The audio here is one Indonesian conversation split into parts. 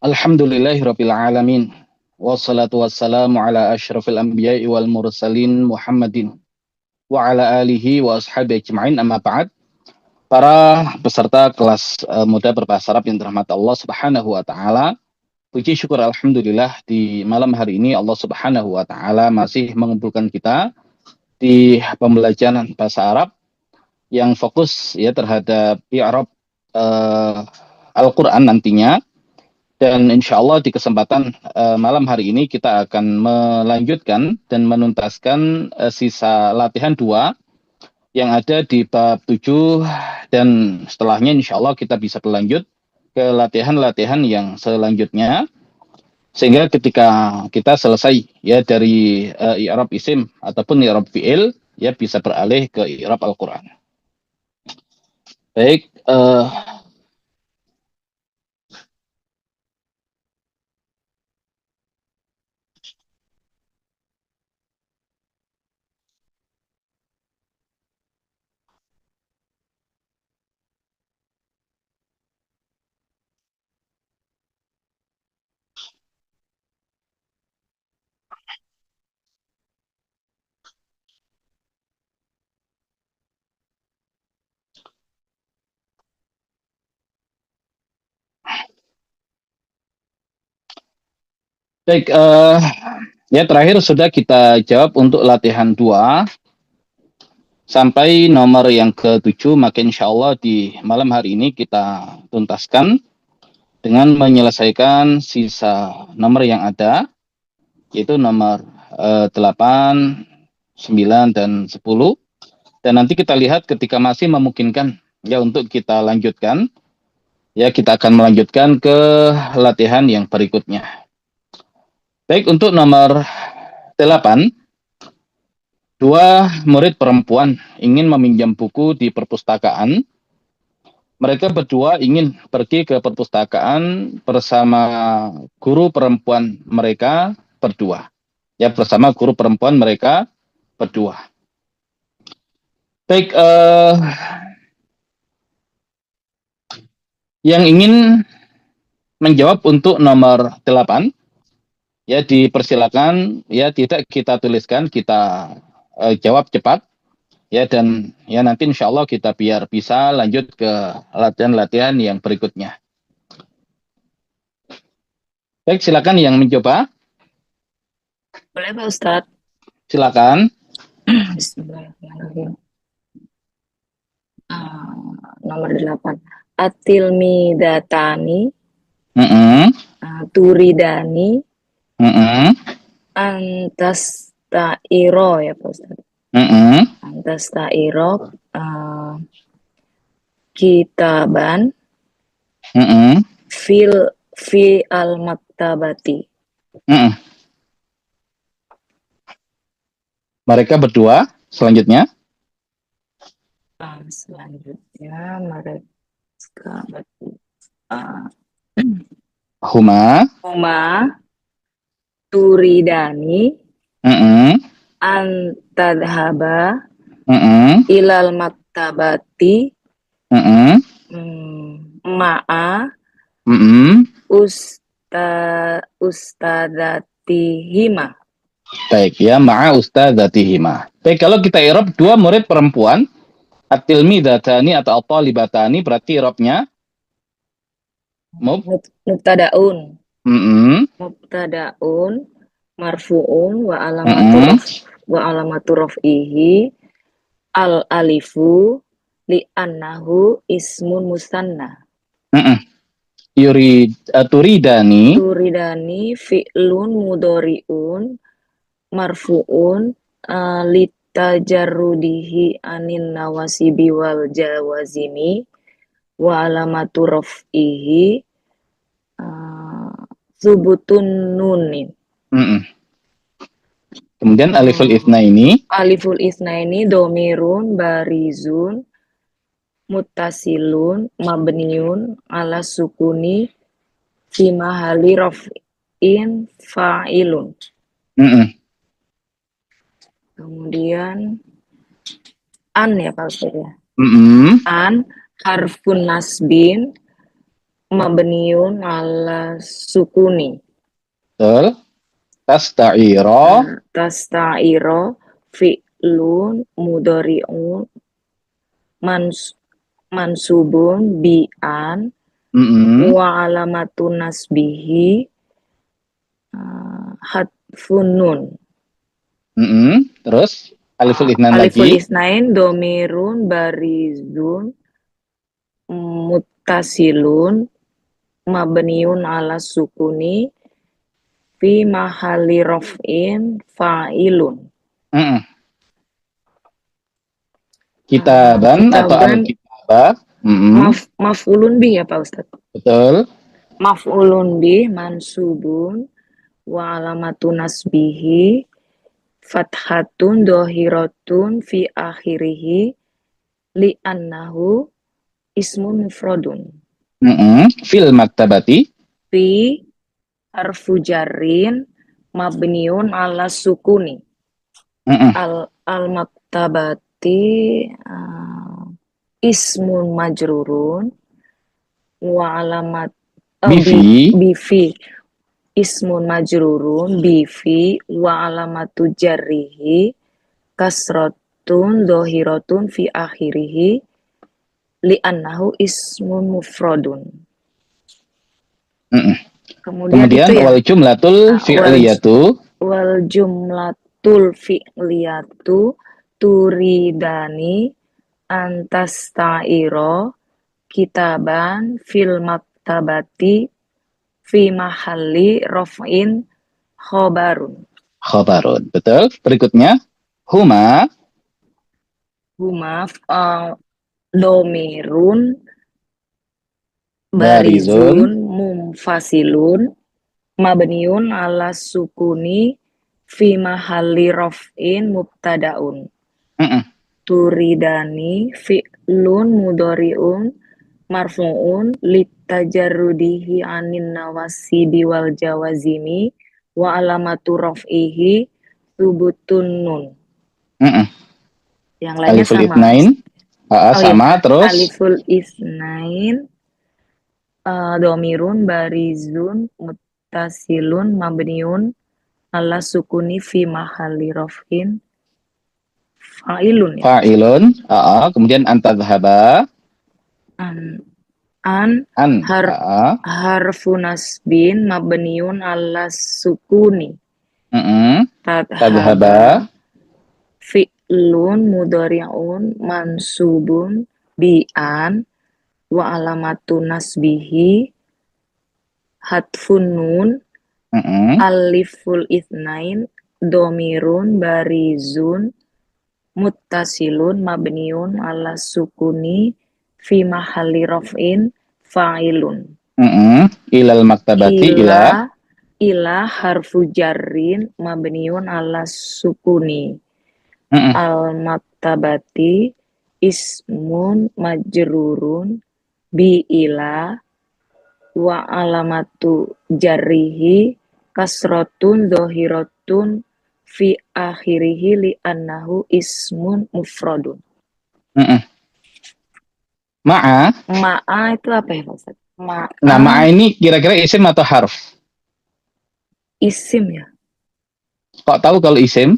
Alhamdulillahirabbil alamin. Wassalatu wassalamu ala asyrafil anbiya'i wal mursalin Muhammadin wa ala alihi wa ashabihi ajma'in, amma ba'd. Para peserta kelas muda berbahasa Arab yang dirahmati Allah Subhanahu wa taala, puji syukur alhamdulillah di malam hari ini Allah Subhanahu wa taala masih mengumpulkan kita di pembelajaran bahasa Arab yang fokus ya terhadap i'rab Al-Qur'an nantinya. Dan insya Allah di kesempatan malam hari ini kita akan melanjutkan dan menuntaskan sisa latihan 2 yang ada di bab 7, dan setelahnya insya Allah kita bisa berlanjut ke latihan-latihan yang selanjutnya, sehingga ketika kita selesai ya dari i'rab isim ataupun i'rab fi'il, ya bisa beralih ke i'rab Al-Qur'an. Baik, baik, ya terakhir sudah kita jawab untuk latihan 2 sampai nomor yang ke-7, maka insya Allah di malam hari ini kita tuntaskan dengan menyelesaikan sisa nomor yang ada, yaitu nomor 8, 9, dan 10. Dan nanti kita lihat ketika masih memungkinkan ya untuk kita lanjutkan, ya kita akan melanjutkan ke latihan yang berikutnya. Baik, untuk nomor 8, 2 murid perempuan ingin meminjam buku di perpustakaan. Mereka berdua ingin pergi ke perpustakaan bersama guru perempuan mereka berdua. Ya, bersama guru perempuan mereka berdua. Baik, yang ingin menjawab untuk nomor 8, ya dipersilakan, ya tidak kita tuliskan, kita jawab cepat. Ya, dan ya nanti insya Allah kita biar bisa lanjut ke latihan-latihan yang berikutnya. Baik, silakan yang mencoba. Boleh Pak Ustadz? Silakan. Bismillahirrahmanirrahim. Nomor 8. Atilmidatani, turidani, antastairo ya Pak Ustadz. Antastairo, kitaban, fi al-maktabati. Mereka berdua, selanjutnya. Selanjutnya mereka Huma turidani antadhaba ilal maktabati ma'a ustadatihima. Baik, ya, ma'a ustadatihima. Baik, kalau kita i'rab 2 murid perempuan, at-tilmidatani atau at-talibatani, berarti i'rabnya mubtadaun. Mubtadaun marfuun wa alamatu raf'ihi al alifu li annahu ismun musanna. Turidani fi'lun mudhari'un marfuun litajarrudihi anin nawasibi wal jawazimi wa alamatu raf'ihi subutun nunin. Kemudian aliful itsnaini. Aliful itsnaini domirun barizun muttasilun mabniun ala sukuni fi mahali raf'in fa'ilun. Kemudian an ya Pak Ustaz ya. An harfun nasbin mabniun ala sukuni. Betul. Tasta'ira. Tasta'iro fi'lun mudhari'un mansubun bi'an Mm-mm. wa alamatun nasbihi hadfun nun. Mm-mm. Terus aliful ithnan Aliful lagi. isnain domirun barizun muttasilun mabniun ala sukuni fi mahalli raf'in fa'ilun. Mm-mm. Kitaban atau Kitaban al-kitabah. Mm-mm. maf'ulun bih ya Pak Ustadz. Betul. Maf'ulun bih mansubun wa alamatu nasbihi fathatun dohiratun fi akhirihi li'annahu ismun mufradun. Mm-mm. Fil maktabati. Fi harfu jarrin mabniun ala sukuni. Mm-mm. Al maktabati ismun majrurun wa alamat Bifi. bifi ismun majrurun bifi wa alamatu jarrihi kasratun dohiratun fi akhirihi li'annahu ismun mufradun. Mm-mm. Kemudian Kemudian itu ya, wal jumlatul wal fi'liyatu. jumlatul fi'liyatu turidani antasta'iro kitaban fil maktabati fi mahalli raf'in khobarun. Khobarun. Betul. Berikutnya. Huma. Huma domirun Barizun. barizun mumfasilun mabniun ala sukuni fi mahalli raf'in mubtadaun. Mm-mm. Turidani fi'lun mudhari'un marfu'un litajarrudihi anin nawasibi wal jawazimi wa alamatu raf'ihi subutun nun. Mm-mm. Yang lainnya Aliful sama. ithnain. Oh ya, Sama. Terus. aliful isnain domirun barizun muttasilun mabniun ala sukuni fi mahalli raf'in fa'ilun ya. Fa'ilun. Kemudian antadhaba. An, an An. har harfu nasbin mabniun ala sukuni. Mm-mm. Tadhaba Tadhaba. fi'lun mudhari'un mansubun bi'an wa alamatu nasbihi hadfun nun Mm-mm. aliful ithnain domirun barizun muttasilun mabniun ala sukuni fi mahalli raf'in fa'ilun. Mm-mm. Ilal maktabati. Ila. Ila harfu jarrin mabniun ala sukuni. Mm-mm. Al maktabati ismun majrurun bi ila wa alamatu jarrihi kasrotun dohiratun fi akhirihi li annahu ismun mufradun. Mm-mm. Ma'a. Ma'a itu apa ya Pak Ustaz? Nah, ma'a Ma'a ini kira-kira isim atau harf? isim ya. Kok tahu kalau isim?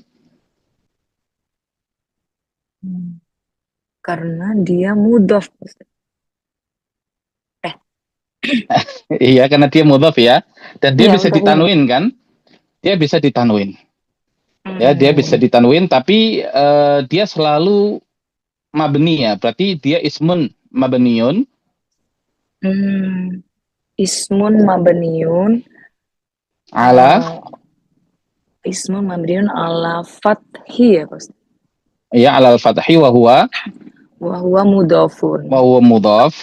Karena dia mudhof. Iya, karena dia mudhaf ya. Dan dia Iya bisa untuk mudhof. ditanwin kan? Dia bisa ditanwin. Ya, dia bisa Hmm. ditanwin, tapi dia selalu mabni ya. Berarti dia ismun mabniun. Ismun mabniun Ala. ismun mabniun ala fathi ya Pak Ustaz. Ya, alal fathi wa huwa Mudhofun. mudhaf.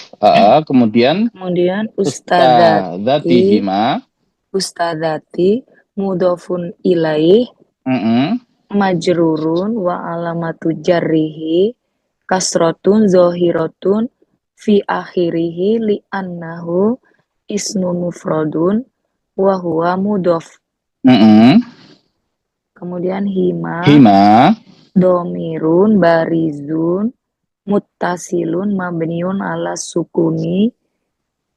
Kemudian Kemudian ustadzatihima. ustadzati mudhofun ilaih Mm-mm. majrurun wa alamatu jarrihi kasrotun zohiratun fi akhirihi li annahu ismun mufradun wa huwa mudhof. Mm-mm. Kemudian hima Hima. domirun barizun muttasilun mabniun ala sukuni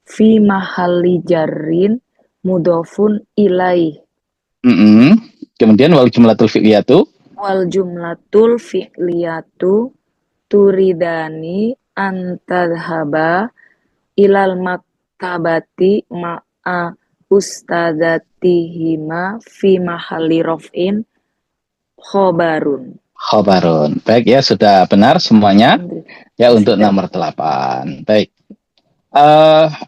fi mahalli jarrin mudhofun ilaih. Kemudian wal jumlatul fi'liyatu. Wal jumlatul fi'liyatu turidani antadhaba ilal maktabati ma'a ustadzatihima fi mahalli rof'in khobarun. Khobarun. Baik ya, sudah benar semuanya. Ya, untuk nomor 8. Baik.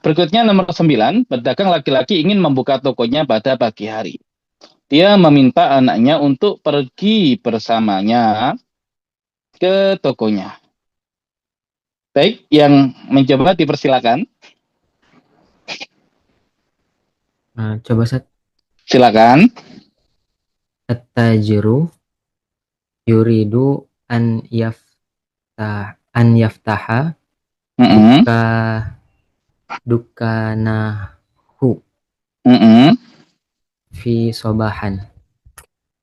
Berikutnya nomor 9. Pedagang laki-laki ingin membuka tokonya pada pagi hari. Dia meminta anaknya untuk pergi bersamanya ke tokonya. Baik, yang mencoba dipersilakan. Coba Sat. Silakan. At-tajiru yuridu an yaftaha dukanahu fi sobahan.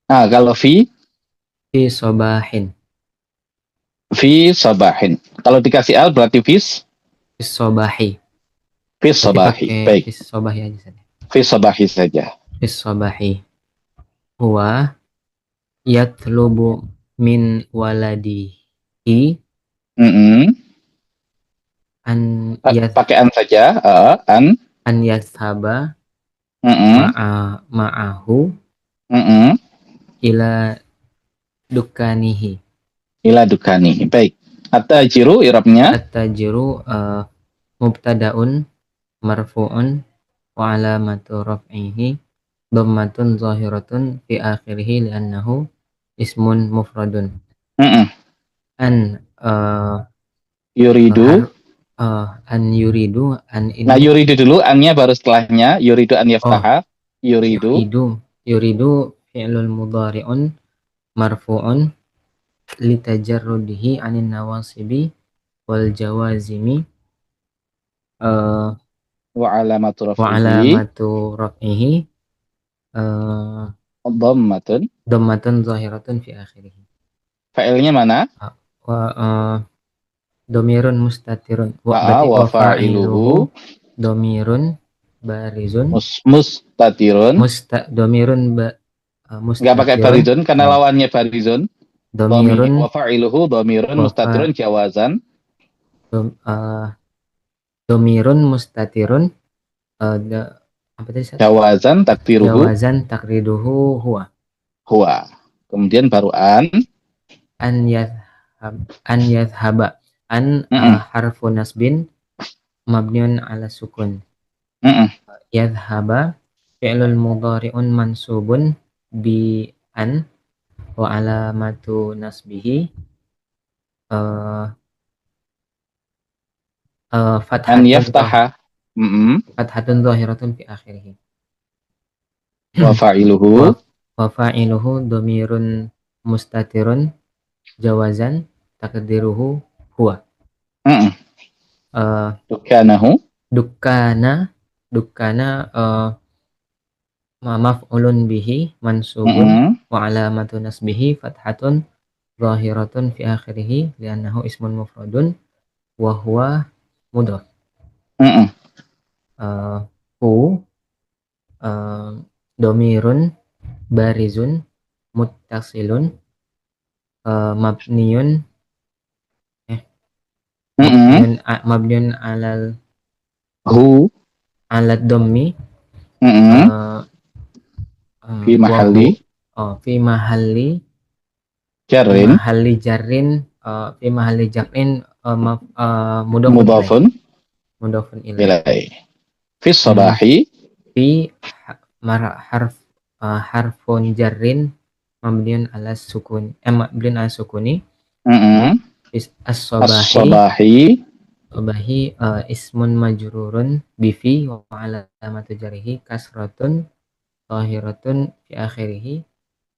Kalau fi sobahin. Fi sobahin. Kalau dikasih al berarti fis Sobahi. Fis sobahi. Baik. Fis sobahi aja saja. Fis sobahi saja. Fis sobahi. Huwa yatlubu min waladihi an pakai an saja. An yathaba ma'ahu ila dukanihi. Ila dukanihi. Baik. At-tajiru i'rabnya. At-tajiru mubtadaun marfu'un wa alamatu raf'ihi dhammatun zahiratun fi akhirih li'annahu ismun mufradun. An yuridu an yuridu an ini. Nah, yuridu dulu, annya baru setelahnya. Yuridu an yaftaha. Yuridu fi'lul mudhari'un marfu'un litajarrudihi anin nawasibi wal jawazimi wa alamatu raf'ihi dhammatun zahiratun fi akhirih. Fa'ilnya mana? Domirun mustatirun. Wa fa'iluhu domirun barizun. Mustatirun. Domirun mustatirun. Nggak pakai barizun karena lawannya barizun. Domirun. Wa fa'iluhu domirun mustatirun jawazan. Domirun mustatirun. Apa tadi? Jawazan takdiruhu huwa. Kemudian baru an yathhaba. Harfu nasbin mabniun ala sukun. Yadhhaba fi'lul mudhari'un mansubun bi an wa alamatu nasbihi fathatun zahiratun fi akhirih. Wa fa'iluhu domirun mustatirun jawazan takdiruhu huwa. Dukana maf'ulun bihi mansubun wa alamatu nasbihi fathatun zahiratun fi akhirih li'annahu ismun mufradun wa huwa mudhaf. Domirun barizun muttasilun mabniun alal alat dhammi fi mahalli jarrin mudhafun ilaih. Fi sabahi fi harfun jarrin mabniun ala sukun mabniun ala sukuni. As-sabahi ismun majrurun bifi wa alamatu jarihi kasratun zahiratun fi akhirih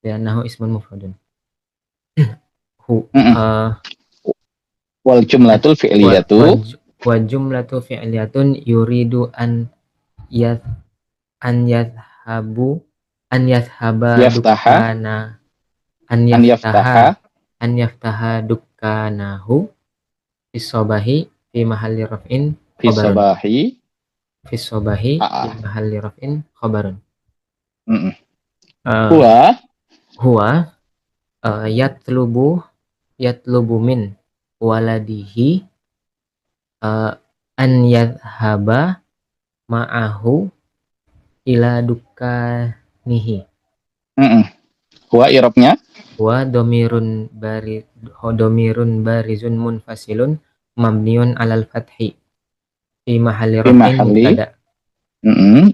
li'annahu ismun mufradun. Wal jumlatul fi'liyatu wa jumlatu fi'liyatun yuridu an yaftaha dukkanahu fi sobahi fi mahalli raf'in fi sobahi Ah, fi mahalli raf'in khabarun. mm-mm. Uh, Huwa huwa yatlubu min waladihi an yadhhaba ma'ahu ila dukanihi. mm-mm. Huwa irobnya Wa domirun barizun munfasilun mabniun alal fathi fi mahalli fi raf'in mahalli mubtada.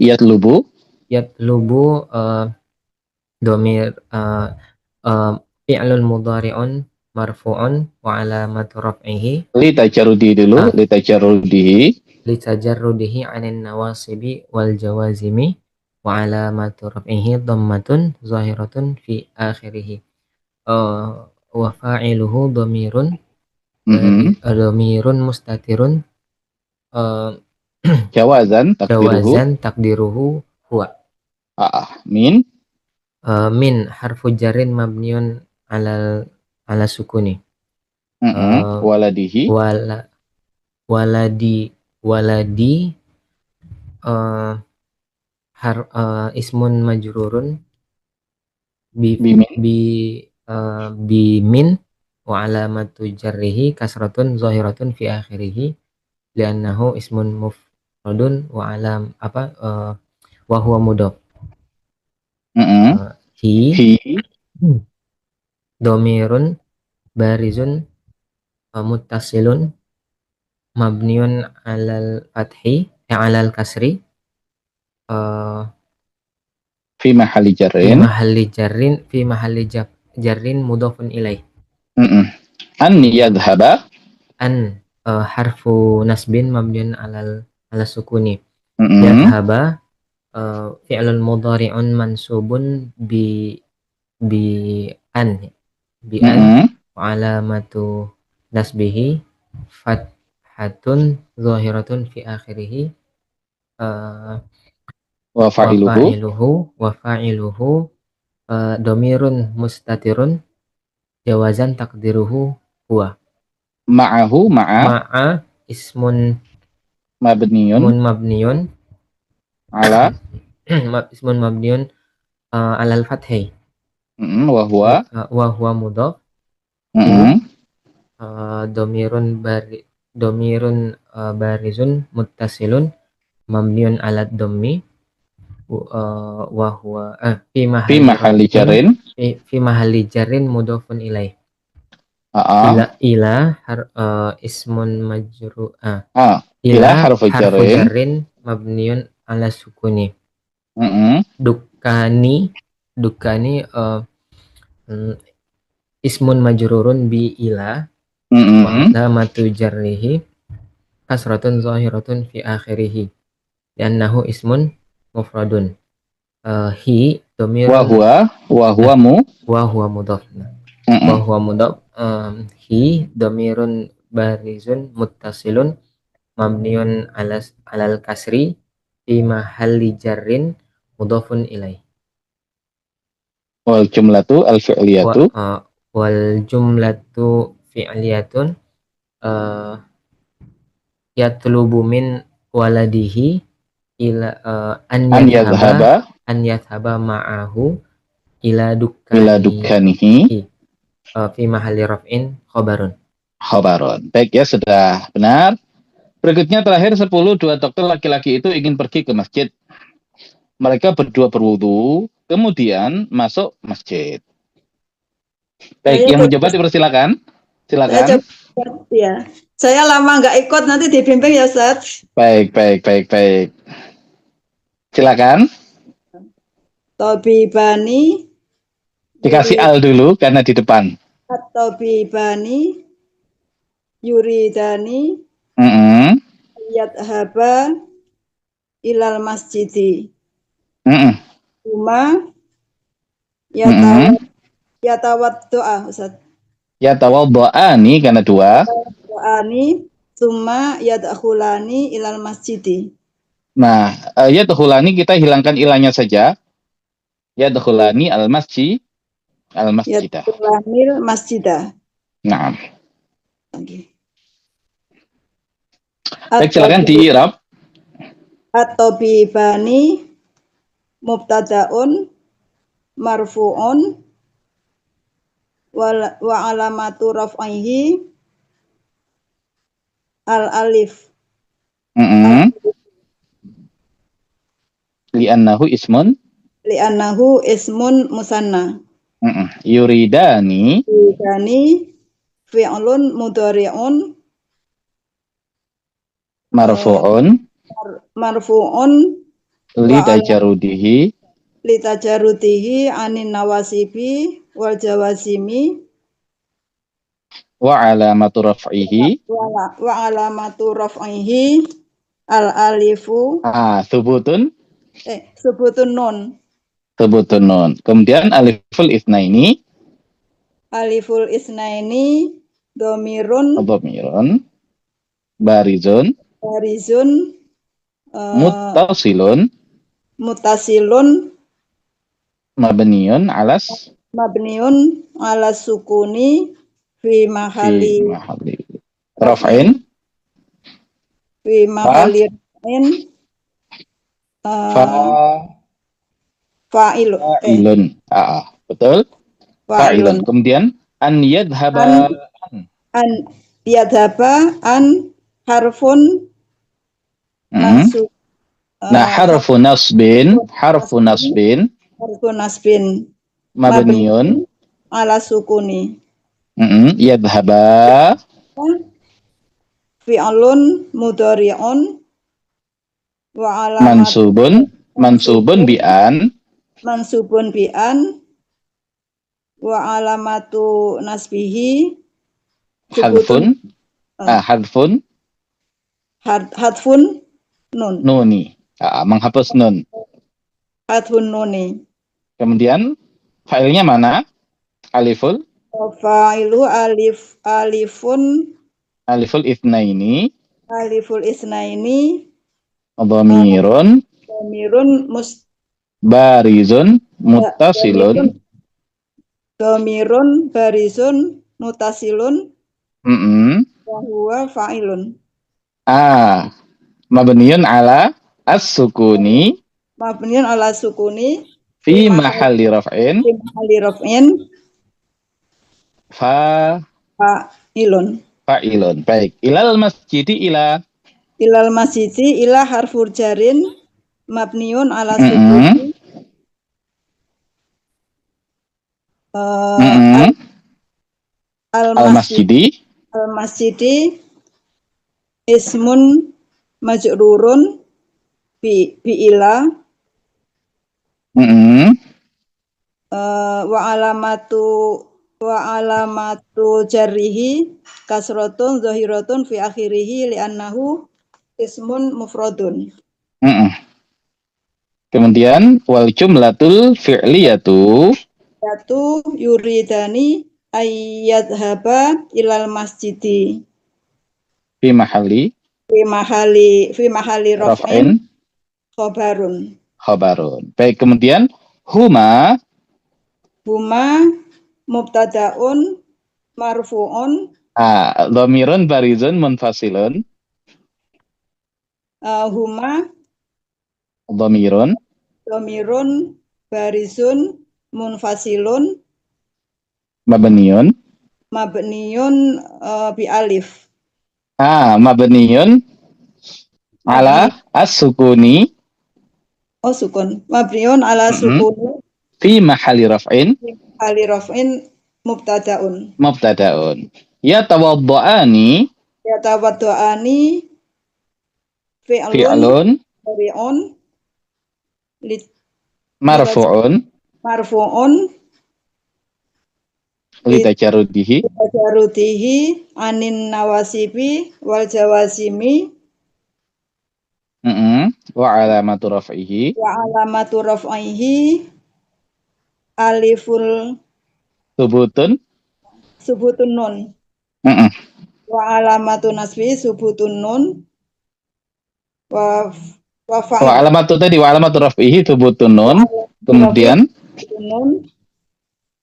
yatlubu Yatlubu domir fi'lun mudhari'un marfu'un wa alamatu raf'ihi li tajarudi dulu, li tajarudihi li tajarrudihi 'anil nawasibi wal jawazimi wa alamatu raf'ihi dhammatun zahiratun fi akhirih. Wa fa'iluhu dhamirun dhamirun mustatirun jawazan takdiruhu jawazan takdiruhu huwa. min Min harfu jarrin mabniun ala sukuni. waladihi Waladi ismun majrurun bimin bimin wa alamatu jarrihi kasratun zahiratun fi akhirih li'annahu ismun mufradun wa wa huwa mudhaf. Hi domirun barizun muttasilun mabniun alal fathi alal kasri fi mahalli jarrin mudhafun ilaih. An yadhhaba An harfu nasbin mabniun ala sukuni. Yadhhaba fi'lun mudhari'un mansubun bi an wa alamatu nasbihi fathatun zahiratun fi akhirih wa fa'iluhu domirun mustatirun jawazan takdiruhu huwa. Ma'a ismun mabniun ala ismun mabniun alal fathi wa huwa mudhaf. Domirun barizun muttasilun mabniun alad dhammi wa huwa fi mahalli jarrin mudhafun ilaih. Ila ismun majru ila harfu jarrin mabniun ala sukuni. Dukani ismun majrurun bi ila wa alamatu jarrihi kasratun zahiratun fi akhirih li'annahu ismun mufradun. Hi domirun wa huwa mudhaf. Wa huwa mudhaf. Hi domirun barizun muttasilun mabniun alal kasri fi mahalli jarrin mudhafun ilaih. Wal jumlatu al fi'liyatu wal jumlatu fi'liyatun yatlubu min waladihi ila an yadhhaba ma'ahu ila dukanihi fi mahalli raf'in khabarun. Baik ya, sudah benar. Berikutnya terakhir 10, dua dokter laki-laki itu ingin pergi ke masjid. Mereka berdua berwudu, kemudian masuk masjid. Baik, yang mencoba dipersilakan. Silakan. Ya, saya lama nggak ikut, nanti dibimbing ya Ustaz. Baik. Silakan. Tabibani. Dikasih al dulu karena di depan. Tabibani yuridani yadhhaba ilal masjidi. Cuma yatawaddoa Ustaz. Yatawaddoani karena dua. Yatawaddoani cuma yadkhulani ilal masjidi. Nah, yadkhulani kita hilangkan ilahnya saja. Yadkhulani al masjidah. Yadkhulani masjidah. Nah. Okay. Baik, silakan di Irab. At-tabibani mubtadaun marfu'un wa alamatu raf'ihi al-alif. Li'annahu ismun. Li'annahu ismun musanna. Yuridani. Yuridani fi'lun mudhari'un marfu'un litajarrudihi anin nawasibi wal jawazimi wa alamatu raf'ihi al alifu subutun nun. Kemudian aliful isnaini domirun barizun muttasilun mabniun alas sukuni fi mahalli raf'in fa'ilun. Betul. Fa'ilun. Kemudian an yadhaba harfun mansub. Nah, harfu nasbin mabniun ala sukuni. Yadhaba fi'lun mudhari'un wa alamat mansubun bi'an wa alamatu nasbihi hadfun nuni. Menghapus nun. Hadfun nuni. Kemudian failnya mana? Aliful. Failu aliful itsnaini. Dhamirun barizun muttasilun. Wa huwa fa'ilun. Mabniun ala as-sukuni fi mahalli raf'in fa'ilun. Baik. Ilal masjidi ila harfur jarin mabniun ala sukuni al-masjidi ismun majrurun bi ila wa alamatu jarrihi kasratun zahiratun fi akhirih li'annahu ismun mufradun. Kemudian wal jumlatul fi'liyatu yuridani ayyadhaba ilal masjidi fi mahalli raf'in khabarun. Baik, kemudian huma mubtadaun marfu'un dhamirun barizun munfasilun. Huma dhamirun barizun munfasilun mabniun bi alif. Mabniun ala as-sukuni. Mabniun ala sukuni fi mahalli raf'in mubtadaun. Yatawadda'ani fi'lun marfu'un litajarrudihi anin nawasibi wal jawazimi wa alamatu raf'ihi aliful subutun nun. Wa alamatu nasbi subutun nun wa alamatu raf'ihi subutun nun. Kemudian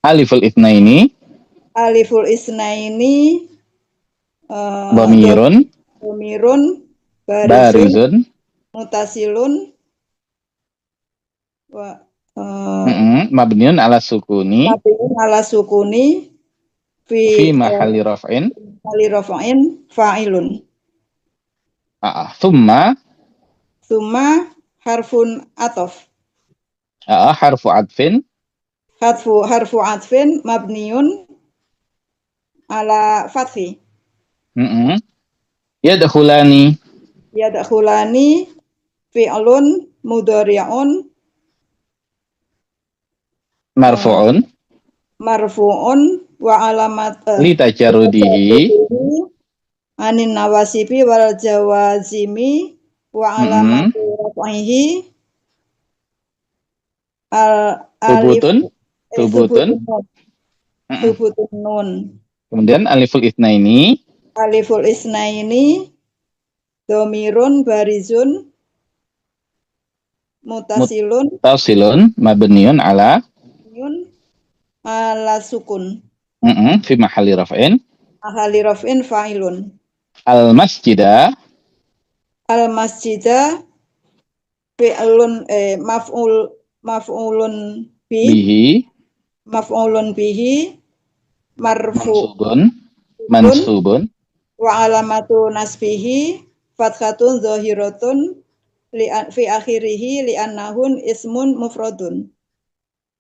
aliful itsnaini dhamirun barizun mutasilun wa Mabniun ala sukuni mabniun ala sukuni fi mahalli raf'in kali rafa'in fa'ilun. Thumma harfun atof. harfu adfin Harfu atfin mabniun ala fathi. Yadkhulani fi'lun mudhari'un marfu'un wa alamat li tajarrudihi anin nawasibi wal jawazimi wa alamat raf'ihi Thubutun nun. Kemudian aliful isnaini domirun barizun mutasilun mabniun ala sukun fi mahalli raf'in fa'ilun. al masjida fi'lun maf'ulun bihi mansubun wa alamatu nasbihi fathatun zahiratun fi akhirihi li'annahu ismun mufradun.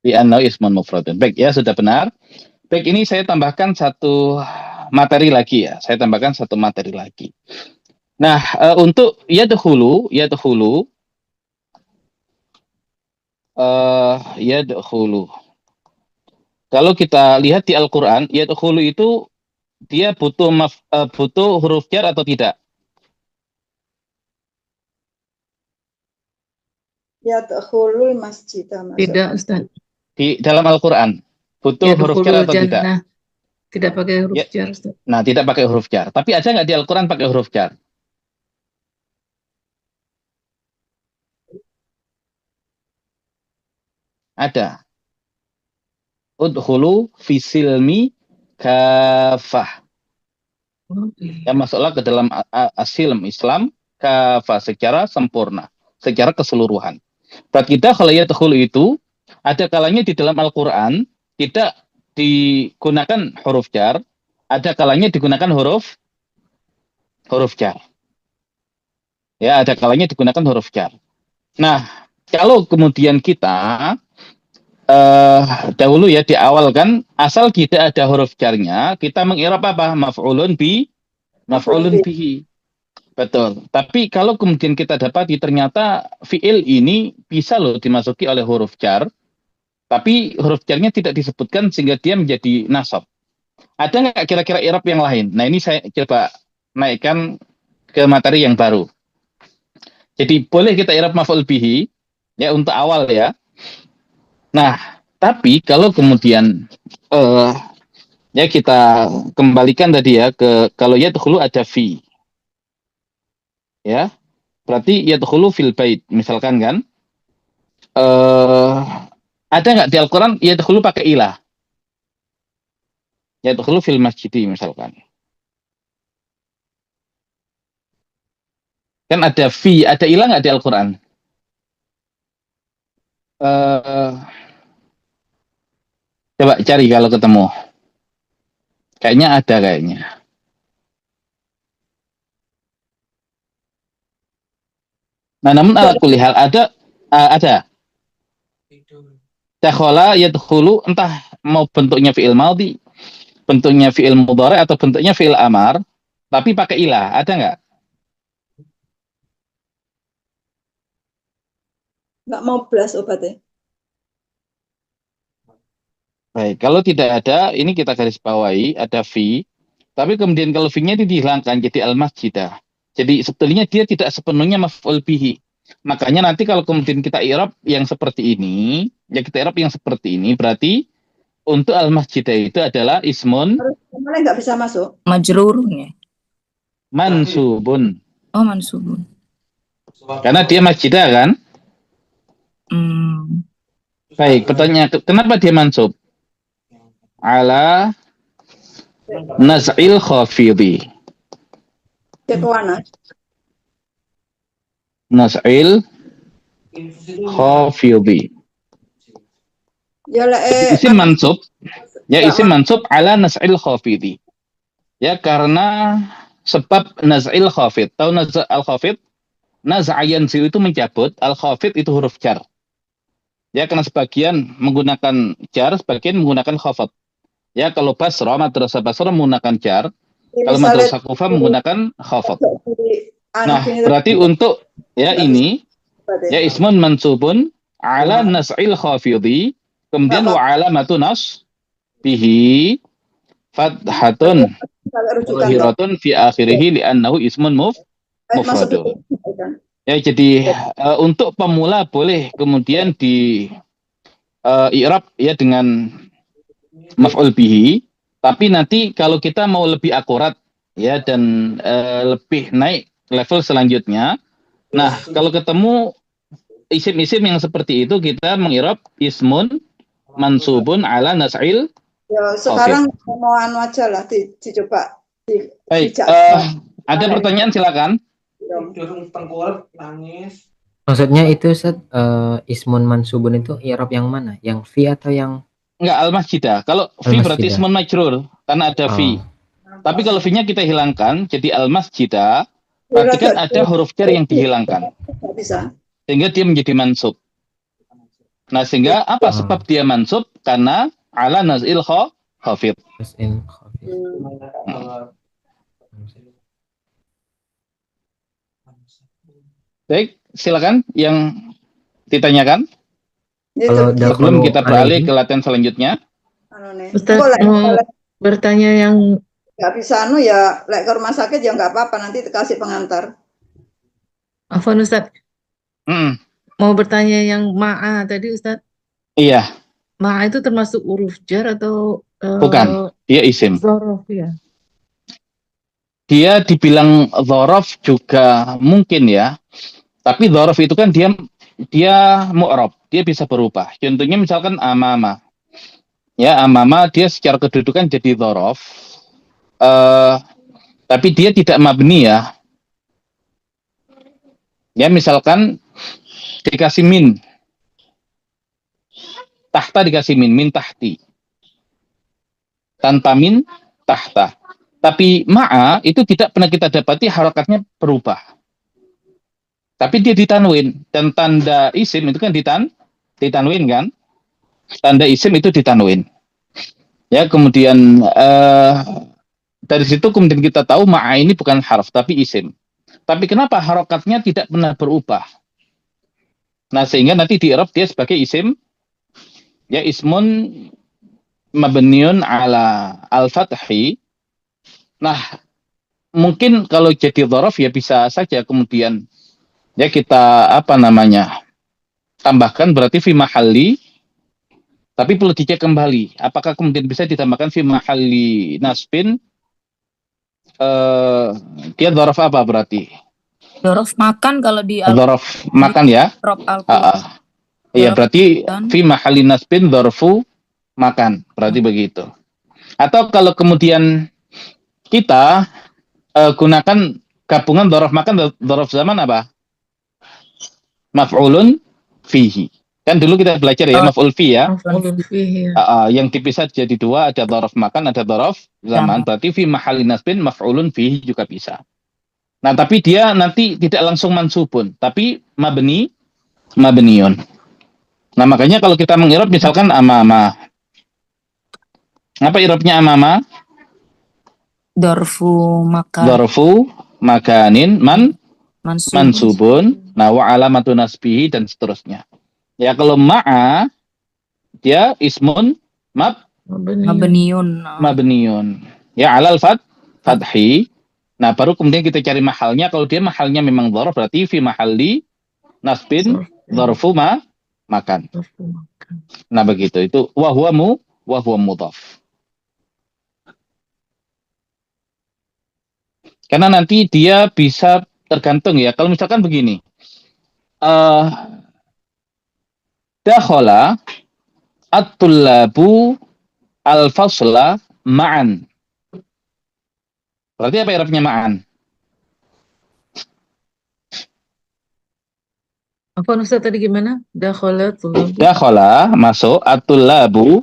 Baik ya, sudah benar. Baik, ini saya tambahkan satu materi lagi ya. Nah, untuk yadkhulu kalau kita lihat di Al-Qur'an, yadkhulu itu dia butuh huruf jar atau tidak? Yadkhulul masjid. Tidak, Ustaz. Di dalam Al-Qur'an butuh huruf jar atau tidak? Tidak pakai huruf jar, Ustaz. Nah, tidak pakai huruf jar. Tapi ada nggak di Al-Qur'an pakai huruf jar? Ada. Udkhulu fi silmi kafah. Yang masuklah ke dalam asilm Islam kafah secara sempurna, secara keseluruhan. Berarti kita kalau yadkhulu itu ada kalanya di dalam Al-Qur'an tidak digunakan huruf jar, ada kalanya digunakan huruf jar. Ya, ada kalanya digunakan huruf jar. Nah, kalau kemudian kita dahulu ya di awal kan asal tidak ada huruf jarnya, kita mengirab apa? Maf'ulun bihi. Betul. Tapi kalau kemudian kita dapati ternyata fi'il ini bisa loh dimasuki oleh huruf jar, tapi huruf jarnya tidak disebutkan sehingga dia menjadi nasab. Ada nggak kira-kira i'rab yang lain? Nah, ini saya coba naikkan ke materi yang baru. Jadi boleh kita i'rab maf'ul bihi ya untuk awal ya. Nah, tapi kalau kemudian ya kita kembalikan tadi ya ke kalau yadkhulu ada fi. Ya. Berarti yadkhulu fil bait misalkan kan. Ada nggak di Al-Qur'an yadkhulu pakai ilah? Yadkhulu fil masjidi misalkan. Kan ada fi, ada ilah nggak di Al-Qur'an? Coba cari kalau ketemu. Kayaknya ada kayaknya. Nah, namun ala kulli hal ada. Dakhala yadkhulu entah mau bentuknya fi'il madhi, bentuknya fi'il mudhari atau bentuknya fi'il amar, tapi pakai ilah, ada nggak? Nggak mau belas obatnya. Baik, kalau tidak ada, ini kita garis bawahi, ada fi, tapi kemudian kalau fi-nya itu dihilangkan jadi al-masjidah. Jadi sebetulnya dia tidak sepenuhnya maf'ul bihi. Makanya nanti kalau kemudian kita i'rab yang seperti ini, ya kita i'rab yang seperti ini, berarti untuk al-masjidah itu adalah ismun nggak bisa masuk. Majrurun ya? Mansubun. Oh, mansubun. Karena dia masjidah kan? Baik, pertanyaan kenapa dia mansub? Ala naz'il khafidhi. nas'il khafidhi. Ya Isim mansub, ya Enggak, isim mansub ala nas'il khafidhi. Ya karena sebab naz'il khafid. Tahu naz'il khafid? Naz'a yanzi itu mencabut, al khafid itu huruf jar. Ya karena sebagian menggunakan jar, sebagian menggunakan khafad. Ya kalau Basra, madrasah Basra menggunakan jar, ini kalau misalnya madrasah Kufah menggunakan khafad. anu Nah, gini berarti untuk ya nggak bisa ini ya ismun mansubun ala nas'il khafidhi, kemudian wa alamatu nas bihi fathatun pakai rujukan dong. zahiratun fi akhirih li'annahu ismun Masuk mufradun. Ya jadi untuk pemula boleh kemudian di i'rab ya dengan maf'ul bihi, tapi nanti kalau kita mau lebih akurat ya dan lebih naik level selanjutnya, nah kalau ketemu isim-isim yang seperti itu kita mengirab ismun mansubun ala nas'il Ya, khafid. sekarang mau anu aja lah dicoba Baik, ada pertanyaan silakan. Maksudnya itu Ustaz, ismun mansubun itu i'rab yang mana? Yang fi atau yang Enggak, al-masjidah. Kalau fi berarti al-masjidah? ismun majrur karena ada fi. Tapi kalau fi-nya kita hilangkan jadi al-masjidah, berarti kan ada huruf jar yang dihilangkan. Nggak bisa. Sehingga dia menjadi mansub. Nah, sehingga apa sebab dia mansub? Karena ala naz'il khafid. Nas'il khafid. Baik, silakan yang ditanyakan. Kalau Sebelum kita beralih alaihi, ke latihan selanjutnya. Ustaz mau bertanya yang nggak bisa anu ya, lek ke rumah sakit ya nggak apa-apa, nanti kasih pengantar. Afwan Ustaz, mau bertanya yang ma'a tadi Ustaz. Iya. Ma'a itu termasuk huruf jar atau Bukan, dia isim. dzaraf ya? Dia dibilang dzaraf juga mungkin ya. Tapi dzaraf itu kan dia mu'rab, dia bisa berubah. Contohnya misalkan amama. Ya, amama dia secara kedudukan jadi dzaraf. Tapi dia tidak mabni ya. Ya, misalkan dikasih min. Tahta dikasih min tahti. Tanpa min, tahta. Tapi ma'a itu tidak pernah kita dapati harakatnya berubah. Tapi dia ditanwin. Dan tanda isim itu kan ditanwin kan. Tanda isim itu ditanwin. Ya, kemudian dari situ kemudian kita tahu ma'a ini bukan harf, tapi isim. Tapi kenapa harakatnya tidak pernah berubah? Nah, sehingga nanti di i'rab dia sebagai isim, ya ismun mabniun ala al-fathi. Nah, mungkin kalau jadi dzaraf ya bisa saja kemudian ya kita tambahkan berarti fi mahalli, tapi perlu dicek kembali apakah kemudian bisa ditambahkan fi mahalli nasbin. Dia dzaraf apa berarti? Dzaraf makan kalau di Dzaraf makan ya? Iya, berarti fi mahalli nasbin dzarfu makan, berarti begitu. Atau kalau kemudian kita gunakan gabungan dzaraf makan dan dzaraf zaman apa? Maf'ulun fihi. Kan dulu kita belajar ya maf'ul fi ya. Yang dipisah jadi dua, ada dzaraf makan, ada dzaraf zaman. Berarti fi mahalli nasbin maf'ulun fihi juga bisa. Nah, tapi dia nanti tidak langsung mansubun, tapi mabniun. Nah, makanya kalau kita mengirab misalkan amama. Apa irabnya amama? Dorfu makan. Dorfu makanin mansubun. Nah, wa alamatu nasbihi dan seterusnya. Ya, kalau ma'a dia ismun mabniun. Ya, alal fathi. Nah, baru kemudian kita cari mahalnya. Kalau dia mahalnya memang dzaraf, berarti fi mahalli nasbin dzarfu makan. Nah, begitu. Itu wa huwa mudhaf. Karena nanti dia bisa tergantung ya. Kalau misalkan begini. Dakhala at-tullabu al-fasla ma'an. Berarti apa i'rabnya ma'an? Apa Ustaz tadi gimana? Dakhala tulabu. Dakhala masuk, at-tullabu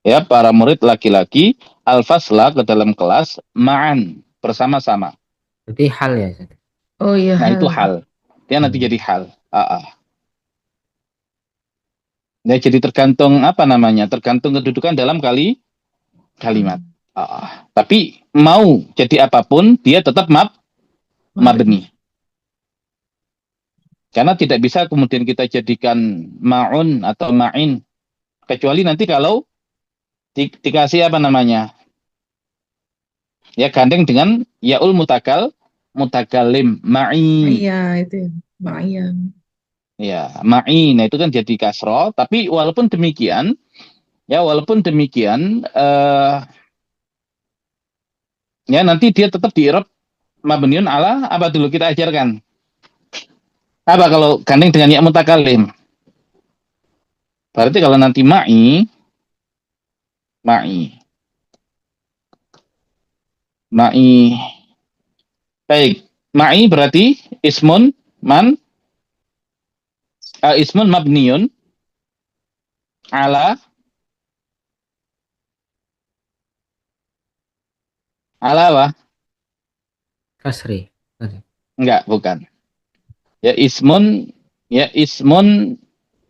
ya para murid laki-laki, al-fasla ke dalam kelas, ma'an bersama-sama. Berarti hal ya Ustaz? Oh iya, Nah itu hal. hal. Dia nanti jadi hal. Ya jadi tergantung apa namanya? Tergantung kedudukan dalam kalimat. Tapi mau jadi apapun dia tetap mabni. Karena tidak bisa kemudian kita jadikan ma'un atau ma'in. Kecuali nanti kalau dikasih apa namanya? Ya gandeng dengan yaul mutakalim ma'i. Iya, itu ya. Ma'iyah. Ya, ma'i. Nah itu kan jadi kasro. Tapi walaupun demikian, ya nanti dia tetap di-i'rab mabniun ala apa dulu kita ajarkan. Apa kalau gandeng dengan ya mutakalim? Berarti kalau nanti ma'i. Baik, ma'i berarti ismun mabniun ala apa? Kasri. Enggak, bukan. Ya ismun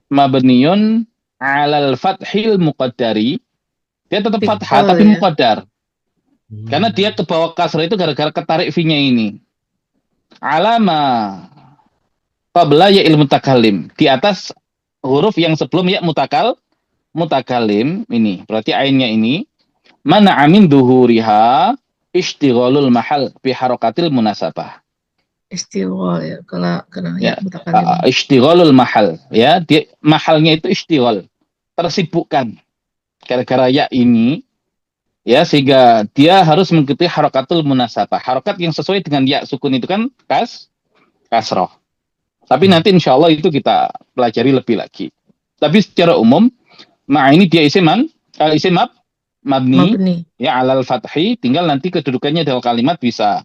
mabniun alal fathil muqaddari. Dia tetap fathah tapi muqaddar. Karena dia ke bawah kasrah itu gara-gara ketarik fi-nya ini. Alama qabla ya ilmu mutakallim. Di atas huruf yang sebelum ya mutakalim ini. Berarti ainnya ini mana amin duhuriha ishtighalul mahal bi harakatil munasabah. Istighol ya, kalau Ya, mutakalim. ishtighalul mahal ya, dia mahalnya itu ishtighal, tersibukkan gara-gara ya ini ya, sehingga dia harus mengikuti harakatul munasabah. Harakat yang sesuai dengan ya sukun itu kan kasroh. Tapi nanti insya Allah itu kita pelajari lebih lagi. Tapi secara umum ini dia isim mabni ya alal fathi, tinggal nanti kedudukannya dalam kalimat bisa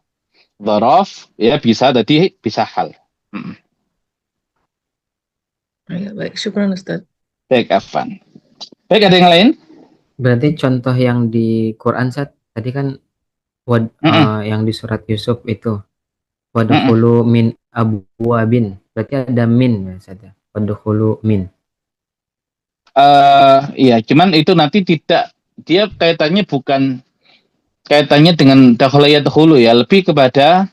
dzaraf ya, bisa tadi bisa hal. Ya, baik, syukran Ustaz. Baik, Afan. Baik, ada yang lain? Berarti contoh yang di Quran tadi kan yang di surat Yusuf itu wadkhulu min abwabin. Berarti ada min ya Ustaz. Wadkhulu min. Iya, cuman itu nanti tidak, dia kaitannya bukan kaitannya dengan dakhala yadkhulu ya, lebih kepada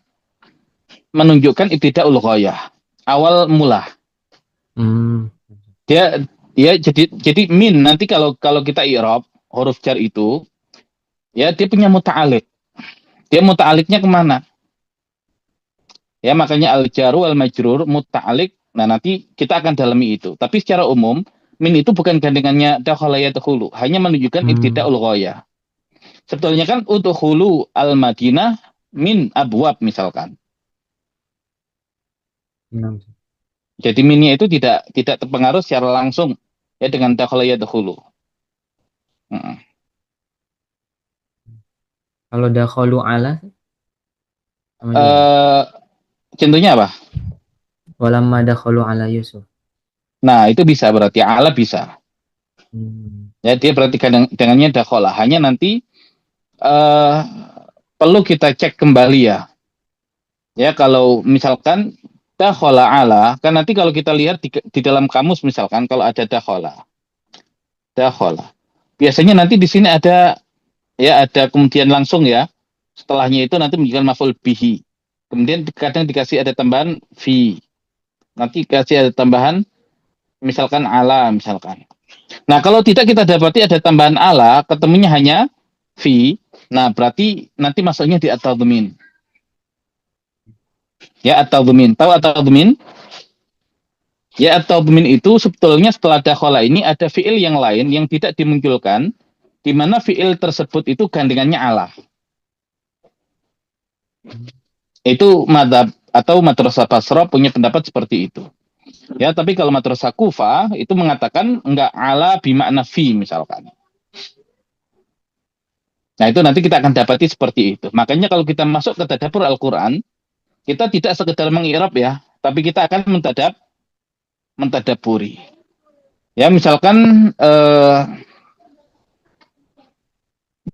menunjukkan ibtidaul ghayah, awal mula. Dia ya jadi min nanti kalau kita i'rab huruf jar itu ya dia punya muta'alliq. Dia muta'alliqnya kemana? Ya makanya al-jaru wal majrur muta'alliq. Nah nanti kita akan dalami itu. Tapi secara umum min itu bukan gandengannya dakhala yadkhulu, hanya menunjukkan ibtidaul ghayah. Sebetulnya kan udkhulu al-Madinah min abwab misalkan. Jadi minnya itu tidak terpengaruh secara langsung ya dengan dakhala yadkhulu. Kalau dakhalu ala contohnya apa? Walamma dakhalu ala Yusuf. Nah, itu bisa, berarti ala bisa. Ya, dia berarti dengannya dakhala. Hanya nanti perlu kita cek kembali ya. Ya, kalau misalkan dakhala ala, kan nanti kalau kita lihat di dalam kamus misalkan kalau ada dakhala. Biasanya nanti di sini ada kemudian langsung ya. Setelahnya itu nanti menunjukkan maf'ul bihi. Kemudian kadang dikasih ada tambahan fi. Nanti kasih ada tambahan misalkan ala misalkan. Nah, kalau tidak kita dapati ada tambahan ala, ketemunya hanya fi. Nah, berarti nanti masuknya di at-tadmin. Ya, at-tadmin. Tahu at-tadmin? Ya, at-tadmin itu sebetulnya setelah dakhala ini ada fiil yang lain yang tidak dimunculkan, di mana fiil tersebut itu gandengannya ala. Itu madzhab atau madrasah Basrah punya pendapat seperti itu. Ya, tapi kalau madrasah Kufah itu mengatakan enggak ala bimakna fi misalkan. Nah, itu nanti kita akan dapati seperti itu. Makanya kalau kita masuk ke tadabbur Al-Qur'an, kita tidak sekedar mengi'rab ya, tapi kita akan mentadab mentadaburi. Ya, misalkan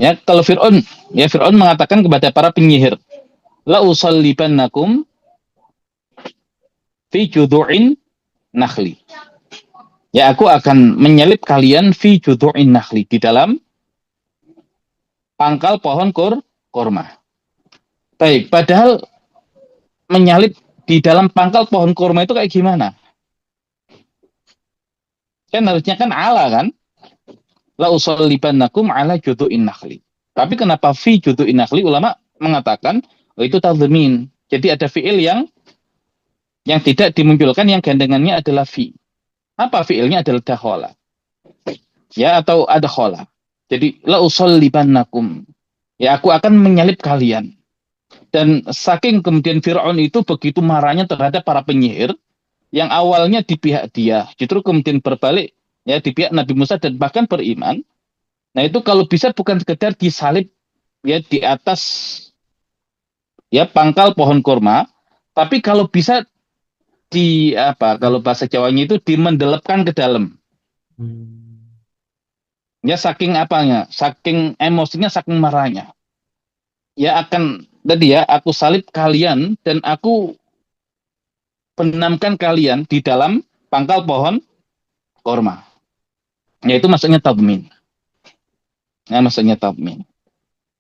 ya kalau Fir'aun mengatakan kepada para penyihir, la usallibannakum fi judu'in nakhli. Ya, aku akan menyalib kalian fi judu'in nakhli, di dalam pangkal pohon kurma. Baik, padahal menyalip di dalam pangkal pohon kurma itu kayak gimana? Kan harusnya kan ala kan? La usallibannakum ala judu'in nakhli. Tapi kenapa fi judu'in nakhli? Ulama mengatakan oh, itu tadmin. Jadi ada fiil yang tidak dimunculkan, yang gandengannya adalah fi. Apa fiilnya? Adalah dakhala. Ya, atau adkhala. Jadi la usallibannakum. Ya, aku akan menyalip kalian. Dan saking kemudian Fir'aun itu begitu marahnya terhadap para penyihir, yang awalnya di pihak dia, justru kemudian berbalik ya di pihak Nabi Musa dan bahkan beriman. Nah, itu kalau bisa bukan sekedar disalib ya di atas ya pangkal pohon kurma, tapi kalau bisa di apa, kalau bahasa Jawanya itu dimendelepkan ke dalam. Ya saking apanya, saking emosinya, saking marahnya. Ya akan tadi ya, aku salib kalian dan aku benamkan kalian di dalam pangkal pohon kurma. Yaitu maksudnya tadmin. Ya, maksudnya tadmin.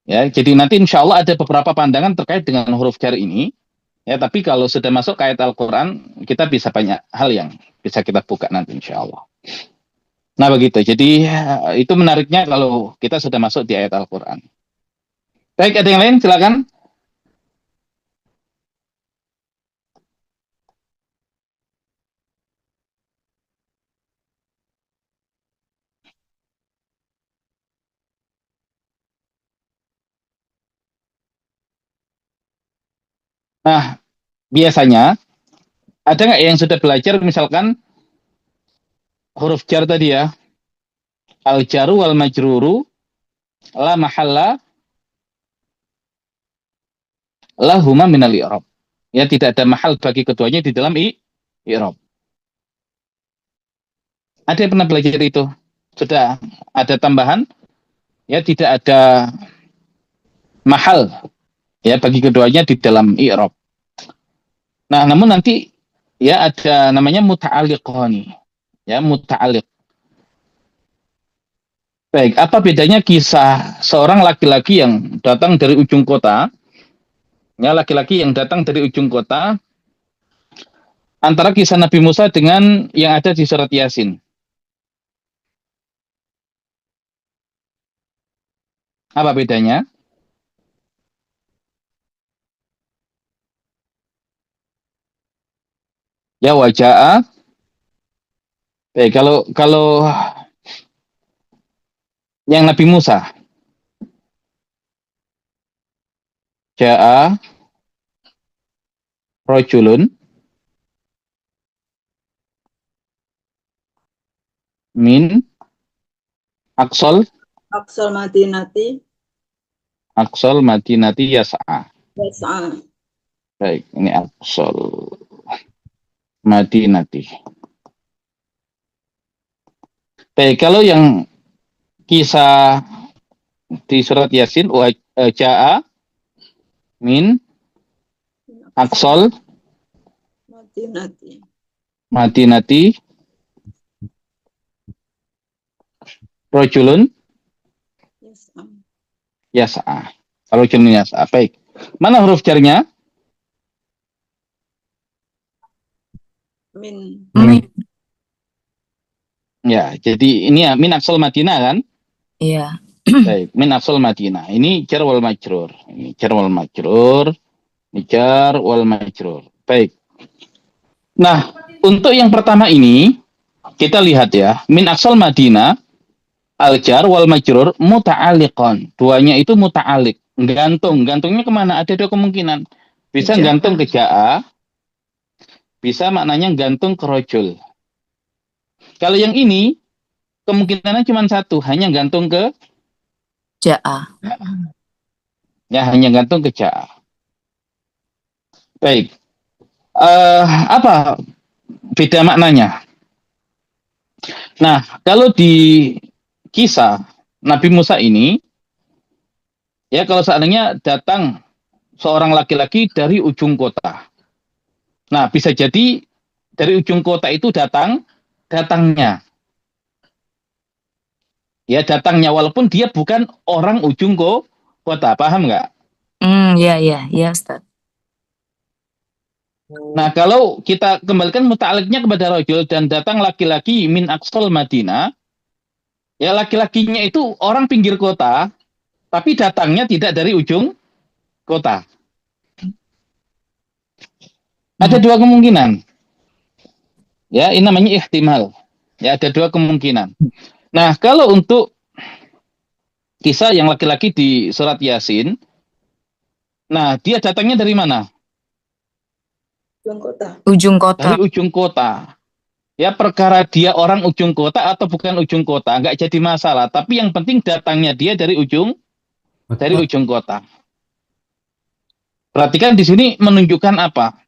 Ya, jadi nanti insya Allah ada beberapa pandangan terkait dengan huruf jar ini. Ya, tapi kalau sudah masuk ke ayat Al-Quran, kita bisa banyak hal yang bisa kita buka nanti insya Allah. Nah begitu, jadi itu menariknya kalau kita sudah masuk di ayat Al-Quran. Baik, ada yang lain? Silakan. Nah, biasanya ada nggak yang sudah belajar misalkan huruf jar tadi ya, al-jaru wal majruru la mahalla lahuma minal i'rab. Ya, tidak ada mahal bagi keduanya di dalam i'rab. Ada yang pernah belajar itu? Sudah ada tambahan? Ya, tidak ada mahal ya bagi keduanya di dalam i'rab. Nah, namun nanti ya ada namanya muta'alliqani. Ya, muta'alliq. Baik, apa bedanya kisah seorang laki-laki yang datang dari ujung kota? Ya, laki-laki yang datang dari ujung kota antara kisah Nabi Musa dengan yang ada di surat Yasin. Apa bedanya? Ya, wajah. Baik, kalau yang Nabi Musa, ja'a rojulun min aqsal madinati yas'a. Baik, ini aqsal madinati. Baik, kalau yang kisah di surat Yasin, ja'a min aqsal madinati rojulun yas'a. Rojulun yas'a. Baik. Mana huruf jarnya? Min. Ya, jadi ini ya min aqsal Madinah kan? Iya. Baik, min aqsal Madinah. Ini jar wal majrur. Ini jar wal majrur. Ini jar wal majrur. Baik. Nah, untuk yang pertama ini kita lihat ya, min aqsal Madinah al-jar wal majrur muta'alliqan. Duanya itu muta'alliq, gantung. Gantungnya kemana? Ada dua kemungkinan. Bisa Ja'a. gantung ke ja'a, bisa maknanya gantung ke rojul. Kalau yang ini kemungkinannya cuma satu, hanya gantung ke Ja'a. ya, hanya gantung ke ja'a. Baik. Apa beda maknanya? Nah, kalau di kisah Nabi Musa ini, ya kalau seandainya datang seorang laki-laki dari ujung kota. Nah, bisa jadi dari ujung kota itu datangnya. Ya, datangnya walaupun dia bukan orang ujung kota, paham nggak? Ya, Ustaz. Nah, kalau kita kembalikan muta'aliknya kepada rajul dan datang laki-laki min aqsal Madinah, ya laki-lakinya itu orang pinggir kota, tapi datangnya tidak dari ujung kota. Ada dua kemungkinan. Ya, ini namanya ihtimal. Ya, ada dua kemungkinan. Nah, kalau untuk kisah yang laki-laki di surat Yasin, nah dia datangnya dari mana? Ujung kota. Dari ujung kota. Ya, perkara dia orang ujung kota atau bukan ujung kota, nggak jadi masalah. Tapi yang penting datangnya dia dari ujung kota. Perhatikan di sini menunjukkan apa?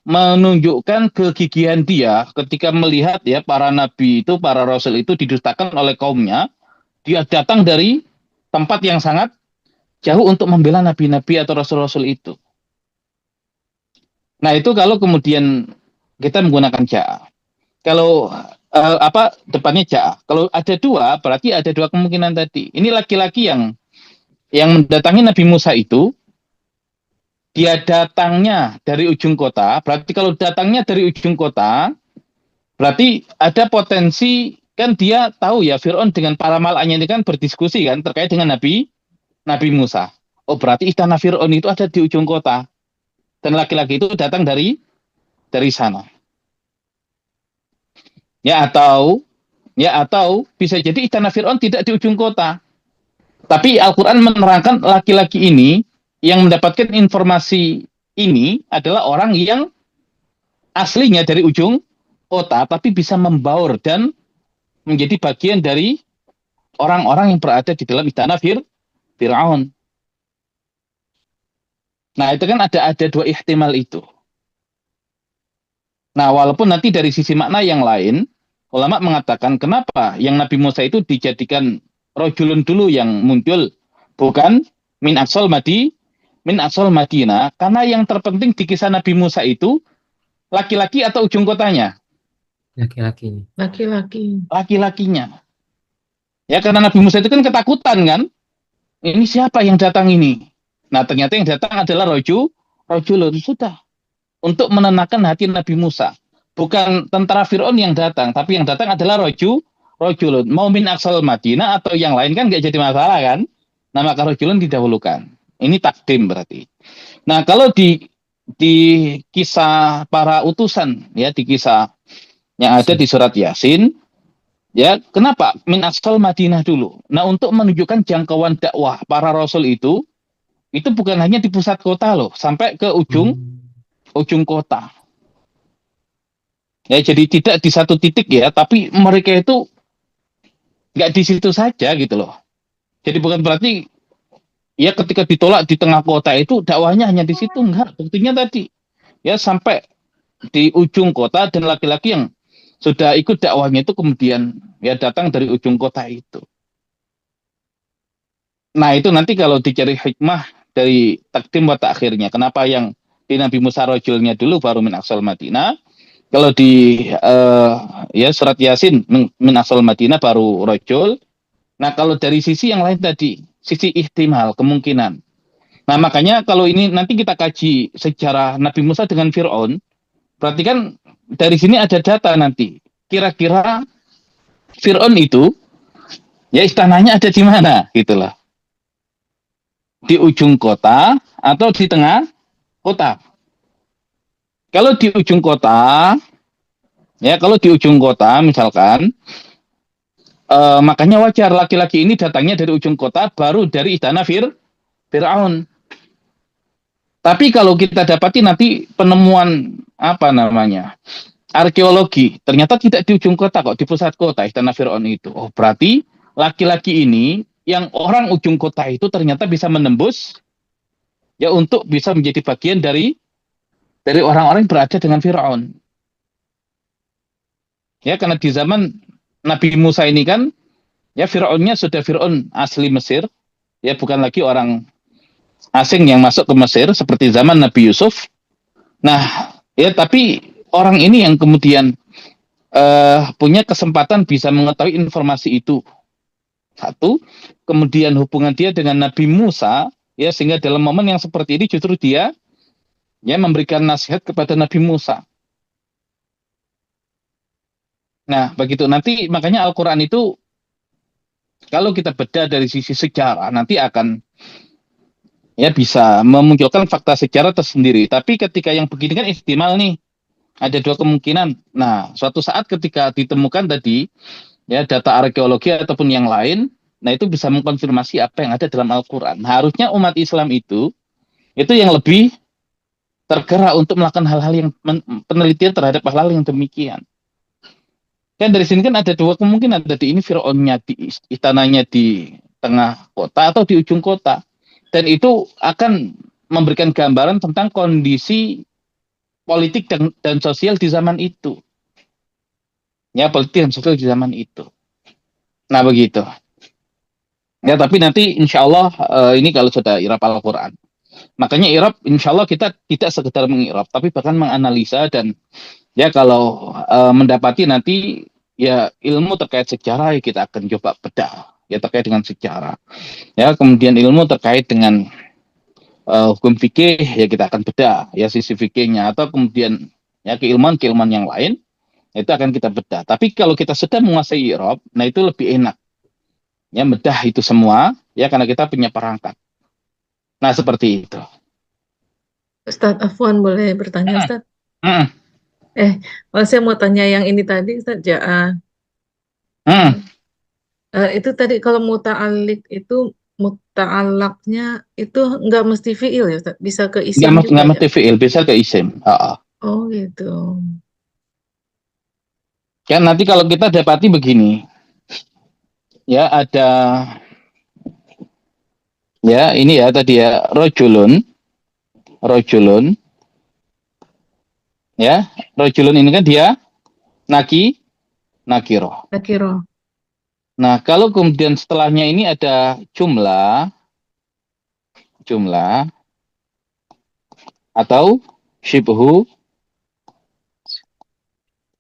Menunjukkan kegigihan dia ketika melihat ya para nabi itu, para rasul itu didustakan oleh kaumnya. Dia datang dari tempat yang sangat jauh untuk membela nabi-nabi atau rasul-rasul itu. Nah, itu kalau kemudian kita menggunakan ja'a. Kalau depannya ja'a. Kalau ada dua, berarti ada dua kemungkinan tadi. Ini laki-laki yang mendatangi Nabi Musa itu, dia datangnya dari ujung kota. Berarti kalau datangnya dari ujung kota, berarti ada potensi, kan dia tahu ya Fir'aun dengan para malaknya ini kan berdiskusi kan terkait dengan Nabi Musa. Oh, berarti istana Fir'aun itu ada di ujung kota. Dan laki-laki itu datang dari sana. Ya atau bisa jadi istana Fir'aun tidak di ujung kota. Tapi Al-Qur'an menerangkan laki-laki ini yang mendapatkan informasi ini adalah orang yang aslinya dari ujung kota tapi bisa membaur dan menjadi bagian dari orang-orang yang berada di dalam istana Fir'aun. Nah, itu kan ada dua ihtimal itu. Nah, walaupun nanti dari sisi makna yang lain, ulama mengatakan kenapa yang Nabi Musa itu dijadikan rojulun dulu yang muncul, bukan min aqsal Madinah, karena yang terpenting di kisah Nabi Musa itu laki-laki atau ujung kotanya? Laki-lakinya. Laki-lakinya. Ya, karena Nabi Musa itu kan ketakutan kan? Ini siapa yang datang ini? Nah, ternyata yang datang adalah rojulun. Sudah. Untuk menenangkan hati Nabi Musa. Bukan tentara Fir'aun yang datang, tapi yang datang adalah rojulun. Mau min aqsal Madinah atau yang lain kan nggak jadi masalah kan? Nah, maka rojulun didahulukan. Ini takdim berarti. Nah, kalau di kisah para utusan, ya di kisah yang ada di surat Yasin, ya kenapa min aqsal Madinah dulu? Nah, untuk menunjukkan jangkauan dakwah para rasul itu bukan hanya di pusat kota loh, sampai ke ujung kota. Ya, jadi tidak di satu titik ya, tapi mereka itu nggak di situ saja gitu loh. Jadi bukan berarti ya ketika ditolak di tengah kota itu dakwahnya hanya di situ, enggak. Buktinya tadi ya sampai di ujung kota dan laki-laki yang sudah ikut dakwahnya itu kemudian ya datang dari ujung kota itu. Nah, itu nanti kalau dicari hikmah dari takdim wa ta'khirnya. Kenapa yang di Nabi Musa rojulnya dulu baru min aqsal Madinah? Kalau di ya surat Yasin min aqsal Madinah baru rojul. Nah, kalau dari sisi yang lain tadi, sisi ihtimal, kemungkinan. Nah, makanya kalau ini nanti kita kaji sejarah Nabi Musa dengan Fir'aun, berarti kan dari sini ada data nanti. Kira-kira Fir'aun itu ya istananya ada di mana gitulah. Di ujung kota atau di tengah kota. Kalau di ujung kota, ya kalau di ujung kota misalkan, makanya wajar laki-laki ini datangnya dari ujung kota, baru dari istana Fir'aun. Tapi kalau kita dapati nanti penemuan arkeologi, ternyata tidak di ujung kota kok, di pusat kota istana Fir'aun itu. Oh, berarti laki-laki ini yang orang ujung kota itu ternyata bisa menembus ya untuk bisa menjadi bagian dari orang-orang yang berada dengan Fir'aun. Ya, karena di zaman Nabi Musa ini kan ya Fir'aunnya sudah Fir'aun asli Mesir, ya bukan lagi orang asing yang masuk ke Mesir seperti zaman Nabi Yusuf. Nah, ya tapi orang ini yang kemudian punya kesempatan bisa mengetahui informasi itu. Satu, kemudian hubungan dia dengan Nabi Musa, ya sehingga dalam momen yang seperti ini justru dia ya memberikan nasihat kepada Nabi Musa. Nah, begitu nanti makanya Al-Qur'an itu kalau kita bedah dari sisi sejarah nanti akan ya bisa memunculkan fakta sejarah tersendiri. Tapi ketika yang begini kan ihtimal nih, ada dua kemungkinan. Nah, suatu saat ketika ditemukan tadi ya data arkeologi ataupun yang lain, nah itu bisa mengkonfirmasi apa yang ada dalam Al-Qur'an. Harusnya umat Islam itu yang lebih tergerak untuk melakukan hal-hal yang penelitian terhadap hal-hal yang demikian. Kan dari sini kan ada dua kemungkinan, tadi ini Fir'aunnya di istananya di tengah kota atau di ujung kota. Dan itu akan memberikan gambaran tentang kondisi politik dan sosial di zaman itu. Ya, politik dan sosial di zaman itu. Nah, begitu. Ya, tapi nanti insya Allah ini kalau sudah irab Al-Quran. Makanya irab insya Allah kita tidak sekedar mengirab, tapi bahkan menganalisa dan ya kalau mendapati nanti ya ilmu terkait sejarah ya kita akan coba bedah. Ya terkait dengan sejarah. Ya, kemudian ilmu terkait dengan hukum fikih ya kita akan bedah ya sisi fikihnya atau kemudian ya keilmuan yang lain itu akan kita bedah. Tapi kalau kita sudah menguasai i'rab, nah itu lebih enak ya bedah itu semua ya karena kita punya perangkat. Nah seperti itu. Ustadz Afwan boleh bertanya Ustadz? Hmm. Saya mau tanya yang ini tadi Ustadz Ja'a. Itu tadi kalau muta'alliq itu muta'allaqnya itu nggak mesti fi'il ya Ustadz? Bisa ke isim juga Nggak ya? mesti fi'il, bisa ke isim. Oh gitu. Ya nanti kalau kita dapati begini, ya ada, ya ini ya tadi ya rojulun, ya rojulun ini kan dia nakiro. Nakiro. Nah kalau kemudian setelahnya ini ada jumlah atau syibhu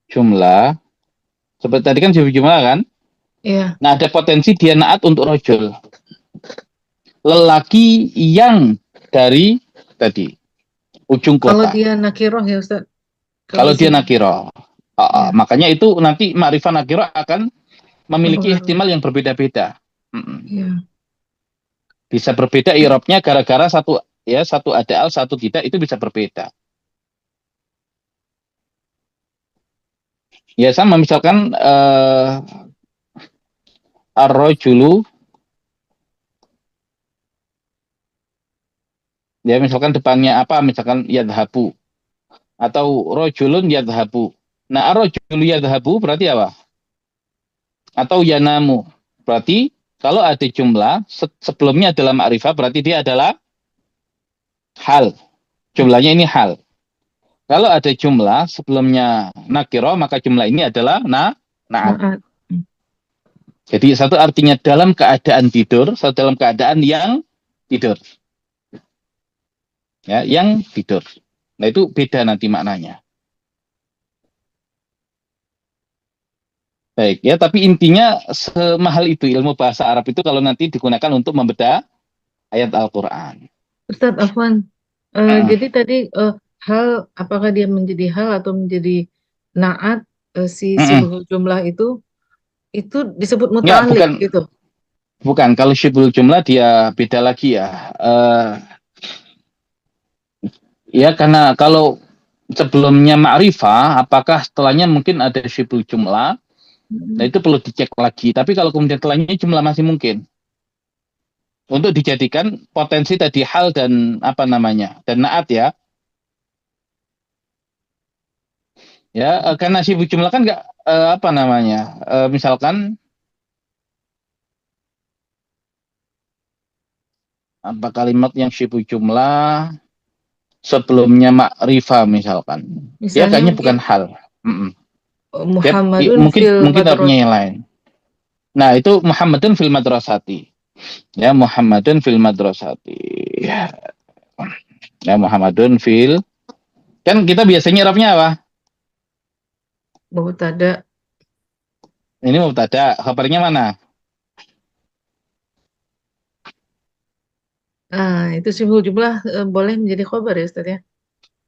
jumlah, seperti tadi kan syibhu jumlah kan. Iya. Nah ada potensi dia naat untuk rojul, lelaki yang dari tadi ujung Kalau kota. dia nakiroh ya Ustadz? Kalau dia nakiro, Ya. makanya itu nanti ma'rifah nakiro akan memiliki Mempengaruhi. ihtimal yang berbeda-beda. Iya. Bisa berbeda i'rabnya gara-gara satu ada al, satu tidak, itu bisa berbeda. Ya sama misalkan ar-rajulu, ya misalkan depannya apa, misalkan yadhabu atau rajulun yadhabu. Nah ar-rajulu yadhabu berarti apa? Atau yanamu. Berarti kalau ada jumlah sebelumnya adalah ma'rifah berarti dia adalah hal. Jumlahnya ini hal. Kalau ada jumlah sebelumnya nakiro maka jumlah ini adalah naat. Naat. Jadi satu artinya dalam keadaan tidur, satu dalam keadaan yang tidur. Ya, yang tidur. Nah itu beda nanti maknanya. Baik ya, tapi intinya semahal itu ilmu bahasa Arab itu kalau nanti digunakan untuk membedah ayat Al-Quran. Ustadz Afwan, jadi tadi hal, apakah dia menjadi hal atau menjadi naat, si sibuk jumlah itu disebut Enggak, muta'alliq gitu? bukan. Kalau syibul jumlah dia beda lagi ya. Ya karena kalau sebelumnya ma'rifah, apakah setelahnya mungkin ada syibul jumlah? Nah itu perlu dicek lagi. Tapi kalau kemudian setelahnya jumlah masih mungkin untuk dijadikan potensi tadi hal dan apa namanya dan naat ya. Ya karena syibul jumlah kan nggak apa namanya misalkan apa kalimat yang syibul jumlah sebelumnya ma'rifah misalkan. Ya Misalnya kayaknya mungkin bukan hal. Muhammadun mungkin fil mungkin artinya madras. yang lain. Nah, itu Muhammadun fil madrasati. Ya, Muhammadun fil madrasati. Ya, Muhammadun fil. Kan kita biasanya Arabnya apa? Mubtada. Ini mubtada, khabarnya mana? Itu sibul jumlah boleh menjadi khobar ya Ustaz ya.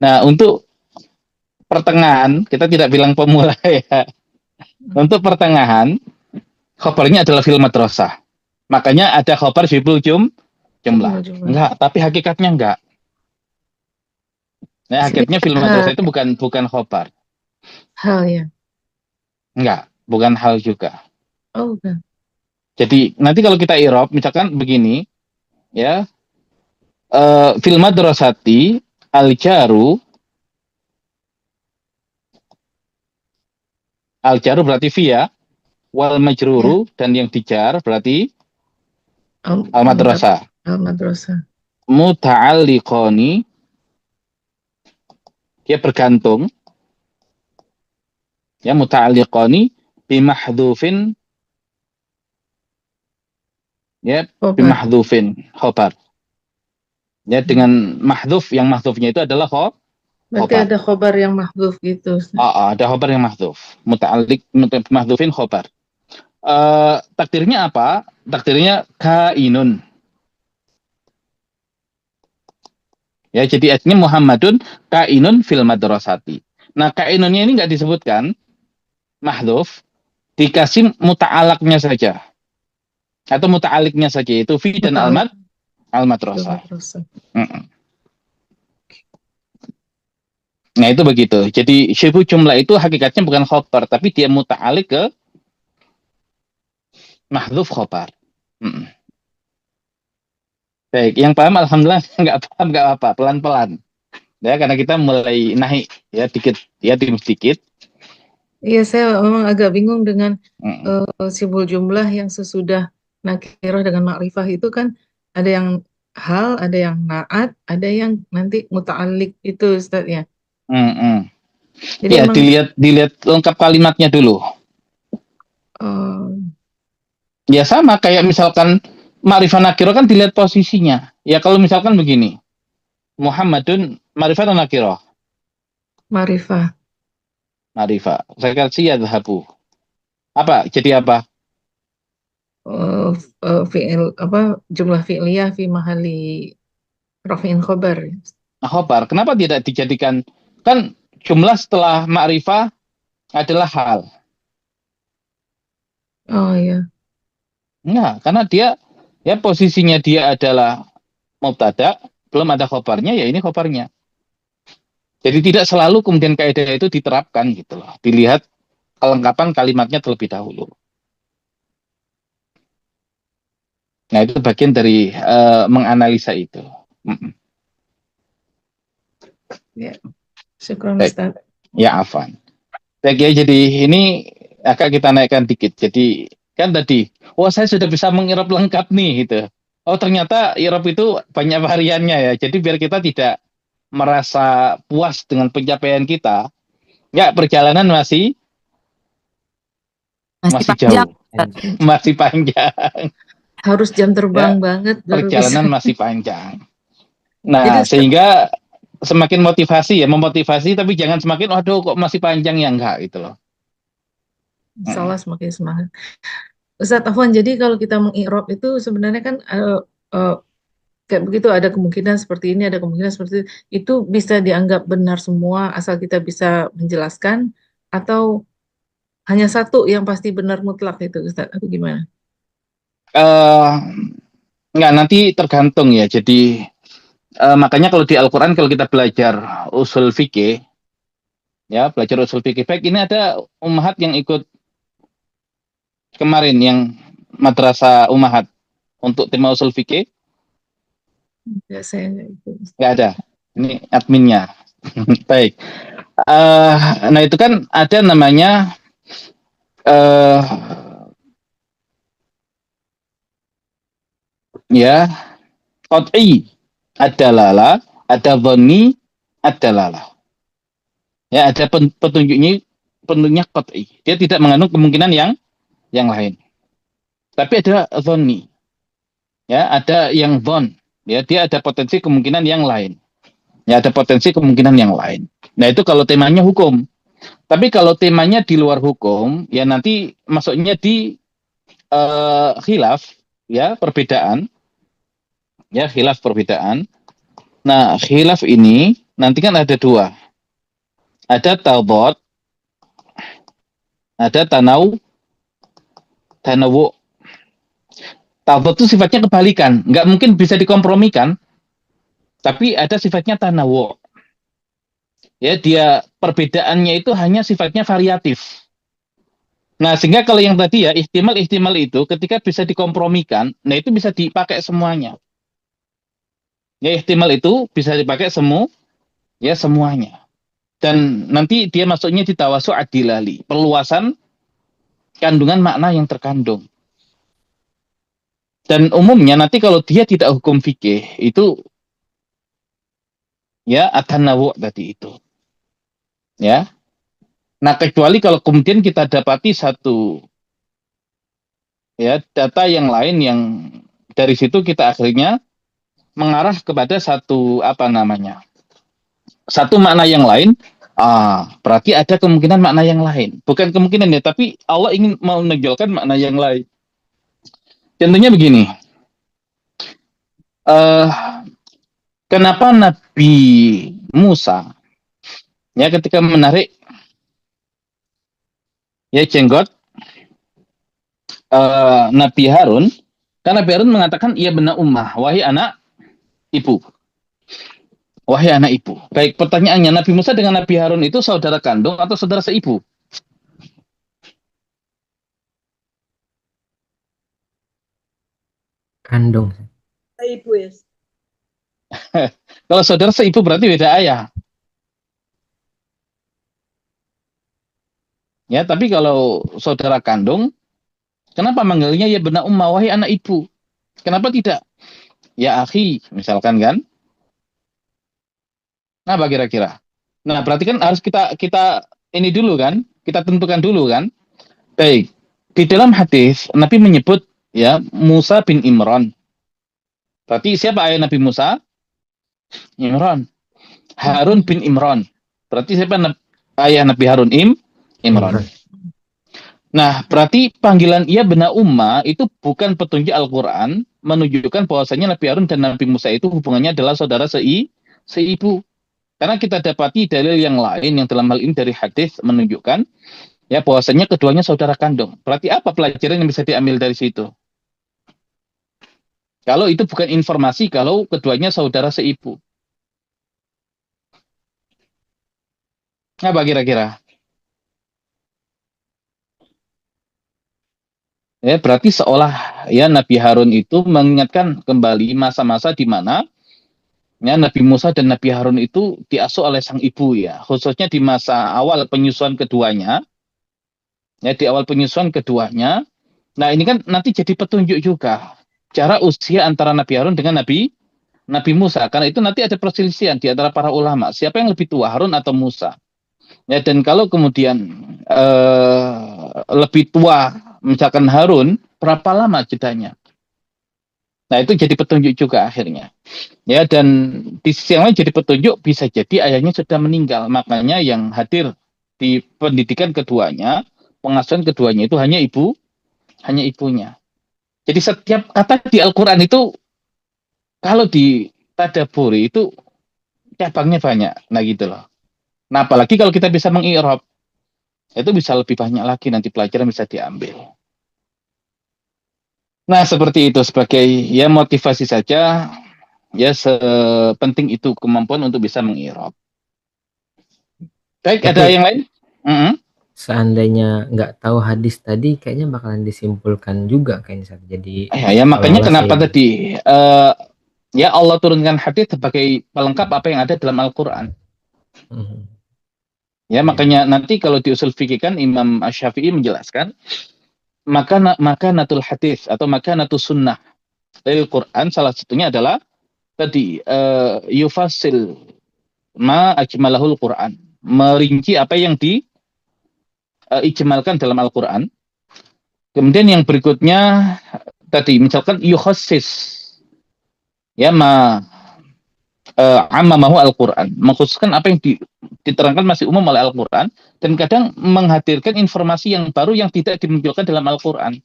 Nah, untuk pertengahan, kita tidak bilang pemula ya. Untuk pertengahan, khabarnya adalah fil madrasah. Makanya ada khabar sibul jumlah. Sibul jumlah. Enggak, tapi hakikatnya enggak. Nah, hakikatnya fil madrasah itu bukan khabar. Hal ya. Enggak, bukan hal juga. Oh, bukan. Jadi nanti kalau kita i'rab misalkan begini, ya, fil madrasati al-jaru berarti via, wal majruru dan yang dijar berarti al-madrasah. Al-madrasah. Muta'alliqani, dia bergantung, ya, muta'alliqani bimahdhufin, ya, bimahdhufin khobar. Ya, dengan mahdhuf, yang mahdhufnya itu adalah Berarti khobar. ada khobar yang mahdhuf gitu. Ada khobar yang mahdhuf. Muta'alliq mahdhufin khobar. Takdirnya apa? Takdirnya kainun. Ya, jadi artinya Muhammadun kainun fil madrasati. Nah, kainunnya ini nggak disebutkan mahdhuf, dikasih muta'alaknya saja. Atau muta'aliknya saja, itu fi dan al-madrasah. Nah, itu begitu. Jadi syibu jumlah itu hakikatnya bukan khobar, tapi dia muta'alik ke mahdhuf khobar. Baik, yang paham alhamdulillah, nggak paham nggak apa-apa, pelan-pelan. Ya, karena kita mulai naik ya dikit ya sedikit. Iya, saya memang agak bingung dengan sibul jumlah yang sesudah nakirah dengan makrifah itu kan ada yang hal, ada yang naat, ada yang nanti muta'alliq itu Ustaz ya. Jadi ya, emang, dilihat lengkap kalimatnya dulu. Ya sama kayak misalkan ma'rifah nakirah kan dilihat posisinya. Ya kalau misalkan begini, Muhammadun ma'rifah atau nakirah? Ma'rifah. Ma'rifah. Saya kasih yadhabu. Apa? Jadi apa? Fi'il jumlah fi'liyah fi mahali rafi'in khobar. Khobar. Kenapa tidak dijadikan, kan jumlah setelah ma'rifah adalah hal. Oh iya. Nah, karena dia ya posisinya dia adalah mubtada, belum ada khobarnya, ya ini khobarnya. Jadi tidak selalu kemudian kaidah itu diterapkan gitu loh. Dilihat kelengkapan kalimatnya terlebih dahulu. Nah, itu bagian dari menganalisa itu. Ya. Syukran Ustaz. Ya, afan. Baik ya, jadi ini agak kita naikkan dikit. Jadi kan tadi, saya sudah bisa mengirab lengkap nih gitu. Oh, ternyata irab itu banyak variannya ya. Jadi biar kita tidak merasa puas dengan pencapaian kita, ya perjalanan masih panjang. jauh, masih panjang. Harus jam terbang banget. Perjalanan masih panjang. Nah, sehingga semakin memotivasi, tapi jangan semakin, waduh kok masih panjang ya, enggak gitu loh. Salah, semakin semangat. Ustaz Afwan, jadi kalau kita mengi'rab itu sebenarnya kan kayak begitu, ada kemungkinan seperti ini, ada kemungkinan seperti itu bisa dianggap benar semua asal kita bisa menjelaskan, atau hanya satu yang pasti benar mutlak itu Ustaz, atau gimana? Enggak, nanti tergantung ya. Jadi makanya kalau di Al-Quran, kalau kita belajar usul fikih, ya belajar usul fikih, baik ini ada ummahat yang ikut kemarin yang madrasah ummahat untuk tema usul fikih. Ya, saya nggak ada, ini adminnya. Baik, nah itu kan ada namanya ya qat'i ad-dalalah, ada dhani ad-dalalah. Ya, ada petunjuknya penuhnya qat'i. Dia tidak mengandung kemungkinan yang lain. Tapi ada dhonni. Ya, ada yang dhon. Ya, dia ada potensi kemungkinan yang lain. Ya, ada potensi kemungkinan yang lain. Nah, itu kalau temanya hukum. Tapi kalau temanya di luar hukum, ya nanti masuknya di khilaf, ya, perbedaan. Ya, khilaf perbedaan. Nah, khilaf ini nanti kan ada dua. Ada tadad, ada tanawu. Tadad itu sifatnya kebalikan, nggak mungkin bisa dikompromikan, tapi ada sifatnya tanawu. Ya, dia perbedaannya itu hanya sifatnya variatif. Nah, sehingga kalau yang tadi ya, ihtimal itu ketika bisa dikompromikan, nah itu bisa dipakai semuanya. Ya, ihtimal itu bisa dipakai ya semuanya. Dan nanti dia masuknya di tawasu adilali, perluasan kandungan makna yang terkandung. Dan umumnya nanti kalau dia tidak hukum fikih, itu ya at-tanawu tadi itu. Ya. Nah, kecuali kalau kemudian kita dapati satu ya data yang lain yang dari situ kita akhirnya mengarah kepada satu satu makna yang lain, berarti ada kemungkinan makna yang lain. Bukan kemungkinan ya, tapi Allah ingin menonjolkan makna yang lain. Contohnya begini, kenapa Nabi Musa ya ketika menarik ya jenggot Nabi Harun, karena Nabi Harun mengatakan ia benar ummah, wahai anak ibu. Wahai anak ibu. Baik, pertanyaannya, Nabi Musa dengan Nabi Harun itu saudara kandung atau saudara seibu? Kandung. Ibu ya. Kalau saudara seibu berarti beda ayah. Ya, tapi kalau saudara kandung, kenapa manggilnya ya benar ummah, wahai anak ibu? Kenapa tidak? Ya akhi, misalkan kan? Nah, kira-kira. Nah, berarti kan harus kita ini dulu kan? Kita tentukan dulu kan? Baik. Di dalam hadis Nabi menyebut ya Musa bin Imran. Berarti siapa ayah Nabi Musa? Imran. Harun bin Imran. Berarti siapa ayah Nabi Harun? Imran. Nah, berarti panggilan ia benar ummah itu bukan petunjuk Al-Quran menunjukkan bahwasanya Nabi Harun dan Nabi Musa itu hubungannya adalah saudara seibu. Karena kita dapati dalil yang lain yang dalam hal ini dari hadis menunjukkan ya bahwasanya keduanya saudara kandung. Berarti apa pelajaran yang bisa diambil dari situ? Kalau itu bukan informasi kalau keduanya saudara seibu. Apa kira-kira? Ya, berarti seolah ya Nabi Harun itu mengingatkan kembali masa-masa di mana ya Nabi Musa dan Nabi Harun itu diasuh oleh sang ibu ya, khususnya di masa awal penyusuan keduanya. Ya, di awal penyusuan keduanya. Nah, ini kan nanti jadi petunjuk juga cara usia antara Nabi Harun dengan Nabi Musa, karena itu nanti ada perselisihan di antara para ulama, siapa yang lebih tua, Harun atau Musa. Ya, dan kalau kemudian lebih tua misalkan Harun, berapa lama jedanya? Nah, itu jadi petunjuk juga akhirnya. Ya, dan di sisi yang lain jadi petunjuk bisa jadi ayahnya sudah meninggal. Makanya yang hadir di pendidikan keduanya, pengasuhan keduanya itu hanya ibunya. Jadi setiap kata di Al-Quran itu kalau ditadaburi itu cabangnya banyak. Nah, gitu loh. Nah, apalagi kalau kita bisa mengi'rab, itu bisa lebih banyak lagi nanti pelajaran bisa diambil. Nah, seperti itu sebagai ya motivasi saja, ya sepenting itu kemampuan untuk bisa mengi'rab. Baik, Tapi ada yang lain? seandainya nggak tahu hadis tadi, kayaknya bakalan disimpulkan juga kayaknya. Jadi Ya makanya seolah-olah kenapa saya tadi ya Allah turunkan hadis sebagai pelengkap apa yang ada dalam Al-Quran. Ya, makanya nanti kalau di usul fikih kan Imam Asy-Syafi'i menjelaskan maka natul hadis atau maka natus sunnah dari Quran salah satunya adalah tadi yufasil ma ajmalahul Quran, merinci apa yang ijmalkan dalam Al-Quran. Kemudian yang berikutnya tadi misalkan yukhassis ya ammamahu Al-Quran, mengkhususkan apa yang diterangkan masih umum oleh Al-Quran, dan kadang menghadirkan informasi yang baru yang tidak dimunculkan dalam Al-Quran.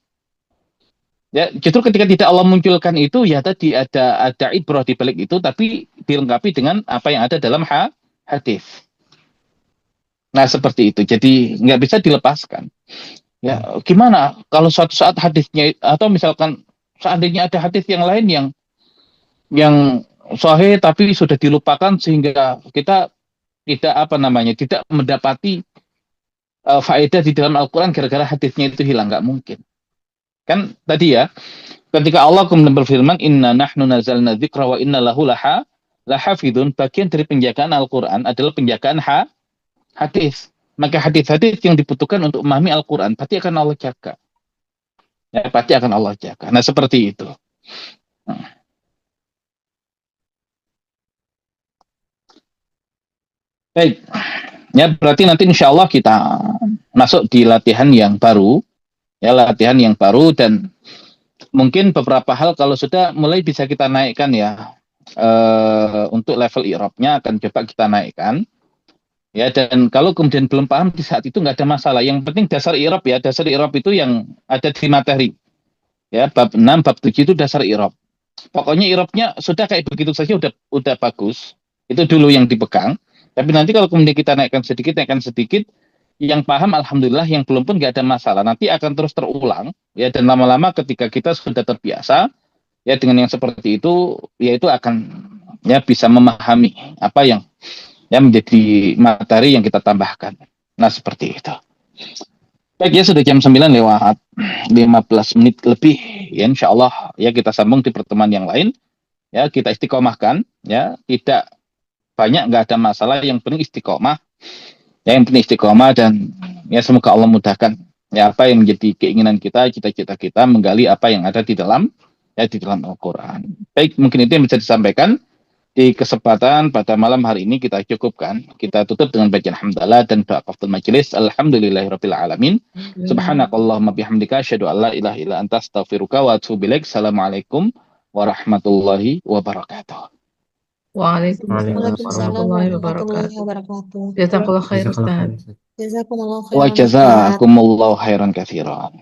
Ya, justru ketika tidak Allah munculkan itu, ya tadi ada ibrah di balik itu, tapi dilengkapi dengan apa yang ada dalam hadis. Nah, seperti itu. Jadi nggak bisa dilepaskan. Ya, gimana kalau suatu saat hadisnya, atau misalkan seandainya ada hadis yang lain yang sahih tapi sudah dilupakan sehingga kita tidak mendapati faedah di dalam Al-Quran gara-gara hadisnya itu hilang, nggak mungkin. Kan tadi ya, ketika Allah kemudian berfirman, inna nahnu nazalna dzikra wa inna lahu lahafidun, bagian dari penjagaan Al-Quran adalah penjagaan hadis. Maka hadis-hadis yang dibutuhkan untuk memahami Al-Quran pasti akan Allah jaga. Ya, pasti akan Allah jaga. Nah, seperti itu. Baik. Ya, berarti nanti insya Allah kita masuk di latihan yang baru. Ya, latihan yang baru, dan mungkin beberapa hal kalau sudah mulai bisa kita naikkan ya. Untuk level i'rabnya akan coba kita naikkan. Ya, dan kalau kemudian belum paham di saat itu nggak ada masalah. Yang penting dasar i'rab ya. Dasar i'rab itu yang ada di materi. Ya, bab 6, bab 7 itu dasar i'rab. Pokoknya i'rabnya sudah kayak begitu saja udah bagus. Itu dulu yang dipegang. Tapi nanti kalau kemudian kita naikkan sedikit, yang paham alhamdulillah, yang belum pun nggak ada masalah. Nanti akan terus terulang ya, dan lama-lama ketika kita sudah terbiasa ya dengan yang seperti itu, ya itu akan ya bisa memahami apa yang menjadi materi yang kita tambahkan. Nah, seperti itu. Baik ya, sudah jam 9 lewat 15 menit lebih. Ya, insya Allah ya kita sambung di pertemuan yang lain. Ya, kita istiqomahkan. Ya, tidak banyak, nggak ada masalah. Yang penting istiqomah. Ya, yang penting istiqomah, dan ya semoga Allah mudahkan. Ya, apa yang menjadi keinginan kita, cita-cita kita, menggali apa yang ada di dalam Al-Quran. Baik, mungkin itu yang bisa disampaikan. Di kesempatan pada malam hari ini kita cukupkan. Kita tutup dengan bacaan hamdalah dan doa qaftul majelis. Alhamdulillahirabbil alamin. Subhanakallahumma bihamdika asyhadu an la ilaha illa anta astaghfiruka wa atubu ilaik. Assalamualaikum warahmatullahi wabarakatuh. Waalaikumsalam warahmatullahi wabarakatuh. Jazakallah khair, Ustaz. Jazakallah khair. Jazakumullah khairan. Wa jazakumullahu khairan katsiran.